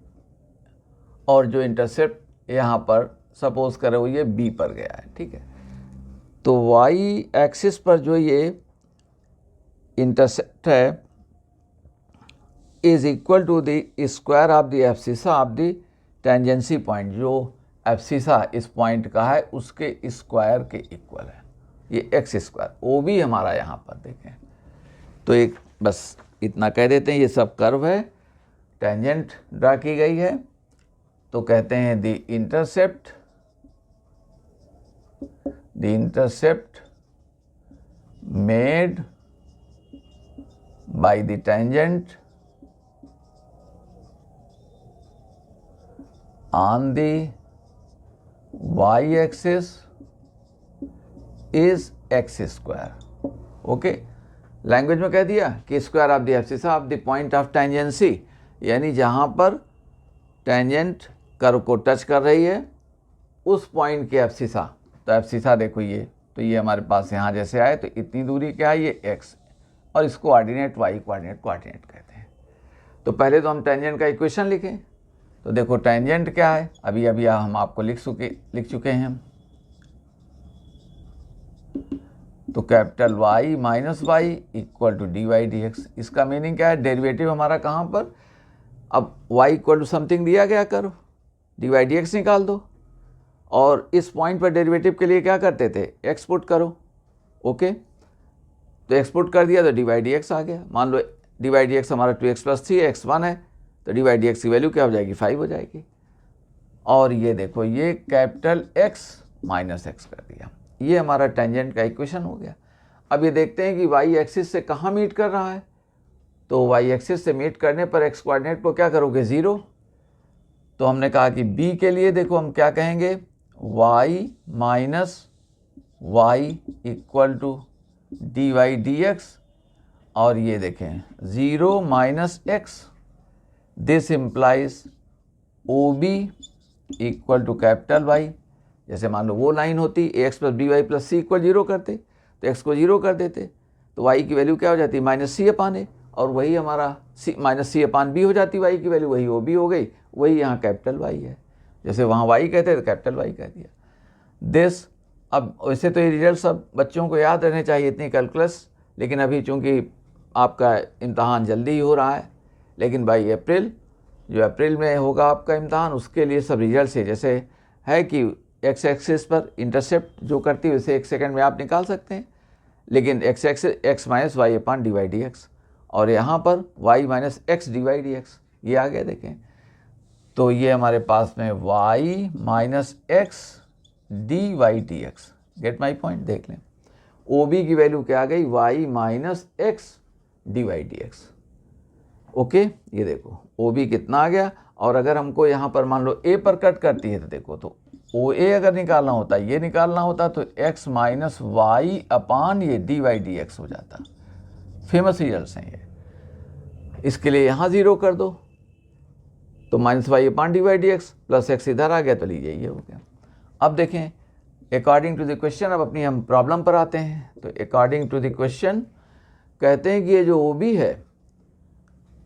और जो इंटरसेप्ट यहाँ पर सपोज करो ये बी पर गया है, ठीक है। तो वाई एक्सिस पर जो ये इंटरसेप्ट है is equal to the square of the abscissa of the tangency point. जो एब्सिसा इस पॉइंट का है उसके स्क्वायर के इक्वल है, ये एक्स स्क्वायर। ओ भी हमारा यहाँ पर देखें तो एक बस इतना कह देते हैं, ये सब कर्व है, टेंजेंट ड्रा की गई है, तो कहते हैं the intercept made by the tangent on the y-axis is x square। Okay, language में कह दिया कि square of the abscissa of the point of tangency, यानी जहाँ पर टेंजेंट कर्व को टच कर रही है उस पॉइंट के एब्सिसा। तो एब्सिसा देखो ये, तो ये हमारे पास यहाँ जैसे आए तो इतनी दूरी क्या है, ये x, और इसको कोऑर्डिनेट y कोऑर्डिनेट कहते हैं। तो पहले तो हम टेंजेंट का इक्वेशन लिखें। तो देखो टेंजेंट क्या है, अभी हम आपको लिख चुके हैं हम। तो capital Y minus y equal to d y d x. इसका मीनिंग क्या है, डेरिवेटिव हमारा कहाँ पर, अब y इक्वल टू समथिंग दिया गया करो, डी वाई डी एक्स निकाल दो, और इस पॉइंट पर डेरिवेटिव के लिए क्या करते थे, एक्स पुट करो। ओके, तो एक्स पुट कर दिया तो डी वाई डी एक्स आ गया। मान लो डी वाई डी एक्स हमारा 2x + 3 x 1 है, तो डी वाई डी एक्स की वैल्यू क्या हो जाएगी, 5 हो जाएगी। और ये देखो ये कैपिटल x माइनस एक्स कर दिया, ये हमारा टेंजेंट का इक्वेशन हो गया। अब ये देखते हैं कि y एक्सिस से कहाँ मीट कर रहा है। तो y एक्सिस से मीट करने पर x कोऑर्डिनेट को क्या करोगे, 0। तो हमने कहा कि b के लिए देखो हम क्या कहेंगे, y minus y equal to d y d x, और ये देखें 0 minus x. This implies O B equal to capital Y. जैसे मान लो वो लाइन होती ax + by + c = 0 करते, तो x को 0 कर देते, तो y की वैल्यू क्या हो जाती, -c/a, और वही हमारा -c/b हो जाती, y की वैल्यू वही ओ बी हो गई, वही यहाँ कैपिटल y है। जैसे वहाँ y कहते तो कैपिटल y कह दिया। दिस, अब वैसे तो ये रिजल्ट सब बच्चों को याद रहने चाहिए, इतनी कैलकुलस, लेकिन अभी चूँकि आपका इम्तहान जल्दी ही हो रहा है, लेकिन बाई अप्रैल, जो अप्रैल में होगा आपका इम्तहान, उसके लिए सब रिजल्ट से जैसे है कि एक्स एक्सिस पर इंटरसेप्ट जो करती है उसे 1 सेकंड में आप निकाल सकते हैं, लेकिन x minus y upon d y d x, और यहाँ पर y minus x d y d x, ये आ गया देखें। तो ये हमारे पास में y minus x d y d x, get my point, देख लें। ओ बी की वैल्यू क्या आ गई, y minus x d y d x. Okay, ये देखो ओ बी कितना आ गया। और अगर हमको यहाँ पर मान लो ए पर कट करती है तो देखो, तो ओ ए अगर निकालना होता, ये निकालना होता, तो x माइनस वाई अपान ये डी वाई डी एक्स हो जाता। फेमस रिजल्ट हैं ये। इसके लिए यहाँ 0 कर दो, तो -y upon d y d x plus x इधर आ गया, तो लीजिए ये हो गया। अब देखें अकॉर्डिंग टू द क्वेश्चन, अब अपनी हम प्रॉब्लम पर आते हैं। तो अकॉर्डिंग टू द क्वेश्चन कहते हैं कि ये जो ओ बी है,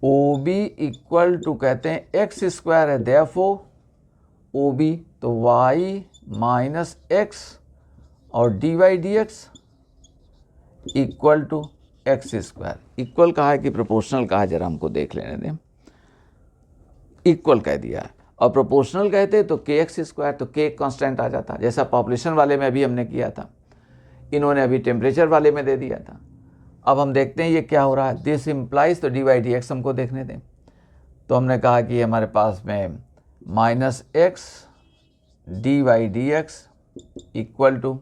ओ बी इक्वल टू कहते हैं एक्स स्क्वायर है, देयरफॉर ओ बी, तो y माइनस एक्स और d y d x equal to x square. Equal कहा है कि प्रोपोर्शनल कहा है, जरा हमको देख लेने दें। इक्वल कह दिया है, और प्रोपोर्शनल कहते तो के एक्स स्क्वायर, तो के कांस्टेंट आ जाता, जैसा पॉपुलेशन वाले में अभी हमने किया था, इन्होंने अभी टेम्परेचर वाले में दे दिया था। अब हम देखते हैं ये क्या हो रहा है, दिस इम्प्लाइज, तो डी वाई डी एक्स हमको देखने दें। तो हमने कहा कि हमारे पास में minus x d y d x equal to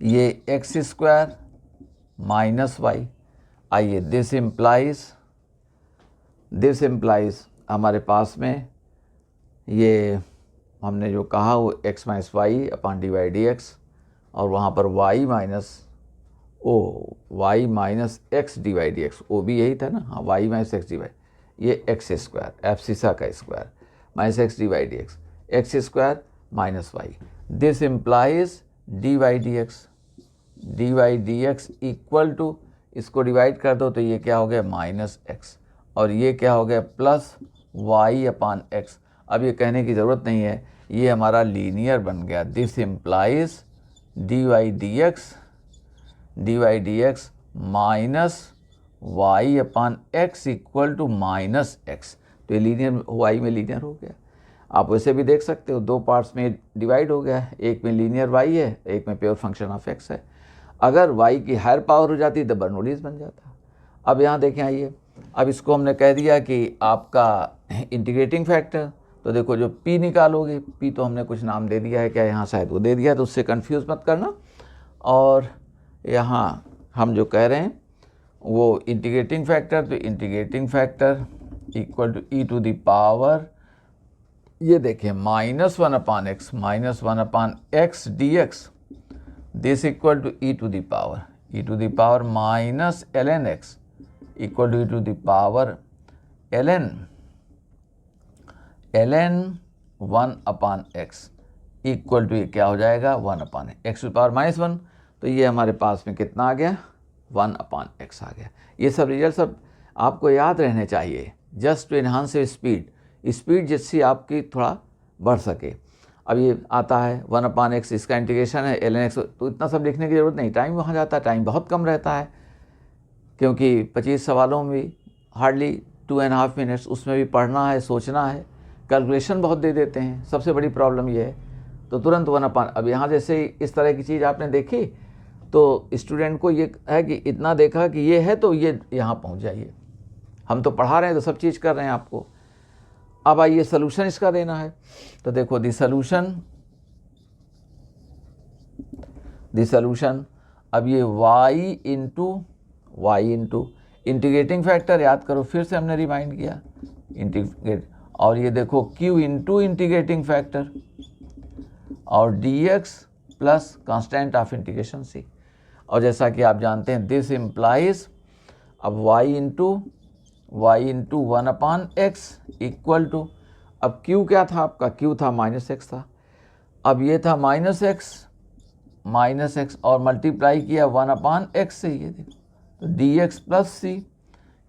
ये एक्स स्क्वायर माइनस वाई। आइए, दिस इम्प्लाइज हमारे पास में ये हमने जो कहा वो x minus y upon d y d x, और वहाँ पर y minus oh y minus x d y d x, ओ भी यही था ना, हाँ y minus x d y, ये एक्स स्क्वायर एब्सिसा का square minus x d y d x square minus y, this implies d y d x equal to, इसको डिवाइड कर दो तो ये क्या हो गया माइनस एक्स, और ये क्या हो गया प्लस वाई अपान एक्स। अब ये कहने की ज़रूरत नहीं है, ये हमारा लीनियर बन गया। This implies d y d x minus y upon x equal to minus x. तो ये लीनियर वाई में लीनियर हो गया। आप वैसे भी देख सकते हो, दो पार्ट्स में डिवाइड हो गया है, एक में लीनियर वाई है, एक में प्योर फंक्शन ऑफ एक्स है। अगर वाई की हायर पावर हो जाती तो बर्नौलीज बन जाता। अब यहाँ देखें, आइए, अब इसको हमने कह दिया कि आपका इंटीग्रेटिंग फैक्टर, तो देखो जो P निकालोगे, P तो हमने कुछ नाम दे दिया है, क्या यहाँ शायद वो दे दिया, तो उससे कंफ्यूज मत करना। और यहाँ हम जो कह रहे हैं वो इंटीग्रेटिंग फैक्टर, तो integrating factor equal to e to the power, ये देखें -1 upon x d x, this equal to e to the power minus ln x equal to e to the power ln 1 upon x equal to, ये क्या हो जाएगा 1 अपान एक्स टू पावर -1, तो ये हमारे पास में कितना आ गया 1 अपान एक्स आ गया। ये सब रिजल्ट सब आपको याद रहने चाहिए, जस्ट टू एनहांस स्पीड जिससे आपकी थोड़ा बढ़ सके। अब ये आता है 1 अपान एक्स, इसका इंटीग्रेशन है ln x, तो इतना सब लिखने की ज़रूरत नहीं, टाइम वहाँ जाता है, टाइम बहुत कम रहता है, क्योंकि 25 सवालों में भी हार्डली 2.5 मिनट्स, उसमें भी पढ़ना है, सोचना है, कैलकुलेशन बहुत दे देते हैं, सबसे बड़ी प्रॉब्लम ये है। तो तुरंत 1 अपान, अब यहाँ जैसे इस तरह की चीज़ आपने देखी तो स्टूडेंट को ये है कि इतना देखा कि ये है तो ये यहाँ पहुँच जाइए। हम तो पढ़ा रहे हैं तो सब चीज़ कर रहे हैं आपको। अब आइए सोल्यूशन इसका देना है, तो देखो दी सॉल्यूशन, अब ये y इंटू इंटीग्रेटिंग फैक्टर याद करो, फिर से हमने रिमाइंड किया इंटीग्रेट, और ये देखो q इंटू इंटीग्रेटिंग फैक्टर और dx plus constant of integration c। और जैसा कि आप जानते हैं दिस इम्प्लाइज, अब y into 1 upon x equal to, अब q क्या था आपका, q था -x था, अब ये था -x और मल्टीप्लाई किया 1 अपान एक्स से, ये देखो तो dx प्लस c,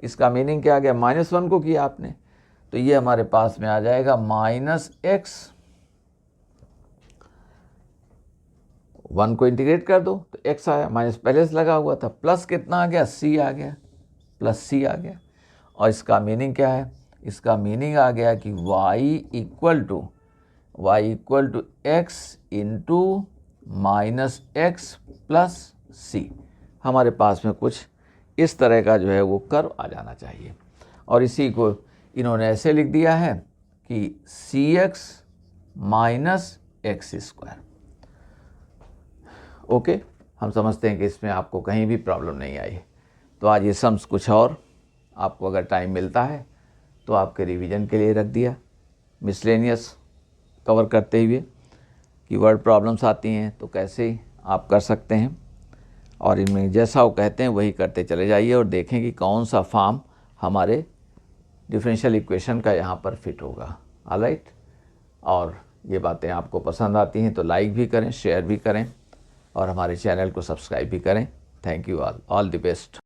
इसका मीनिंग क्या आ गया, -1 को किया आपने, तो ये हमारे पास में आ जाएगा -x, 1 को इंटीग्रेट कर दो तो x आया, माइनस पहले से लगा हुआ था, प्लस कितना आ गया c आ गया, प्लस c आ गया। और इसका मीनिंग क्या है, इसका मीनिंग आ गया कि y equal to x into -x plus c, हमारे पास में कुछ इस तरह का जो है वो कर्व आ जाना चाहिए। और इसी को इन्होंने ऐसे लिख दिया है कि cx minus x square. Okay, हम समझते हैं कि इसमें आपको कहीं भी प्रॉब्लम नहीं आई। तो आज ये सम्स कुछ और आपको अगर टाइम मिलता है तो आपके रिवीजन के लिए रख दिया, मिसलेनियस कवर करते हुए कि वर्ड प्रॉब्लम्स आती हैं तो कैसे आप कर सकते हैं, और इनमें जैसा वो कहते हैं वही करते चले जाइए और देखें कि कौन सा फॉर्म हमारे डिफरेंशियल इक्वेशन का यहाँ पर फिट होगा। ऑलराइट, और ये बातें आपको पसंद आती हैं तो लाइक भी करें, शेयर भी करें और हमारे चैनल को सब्सक्राइब भी करें। Thank you all the best.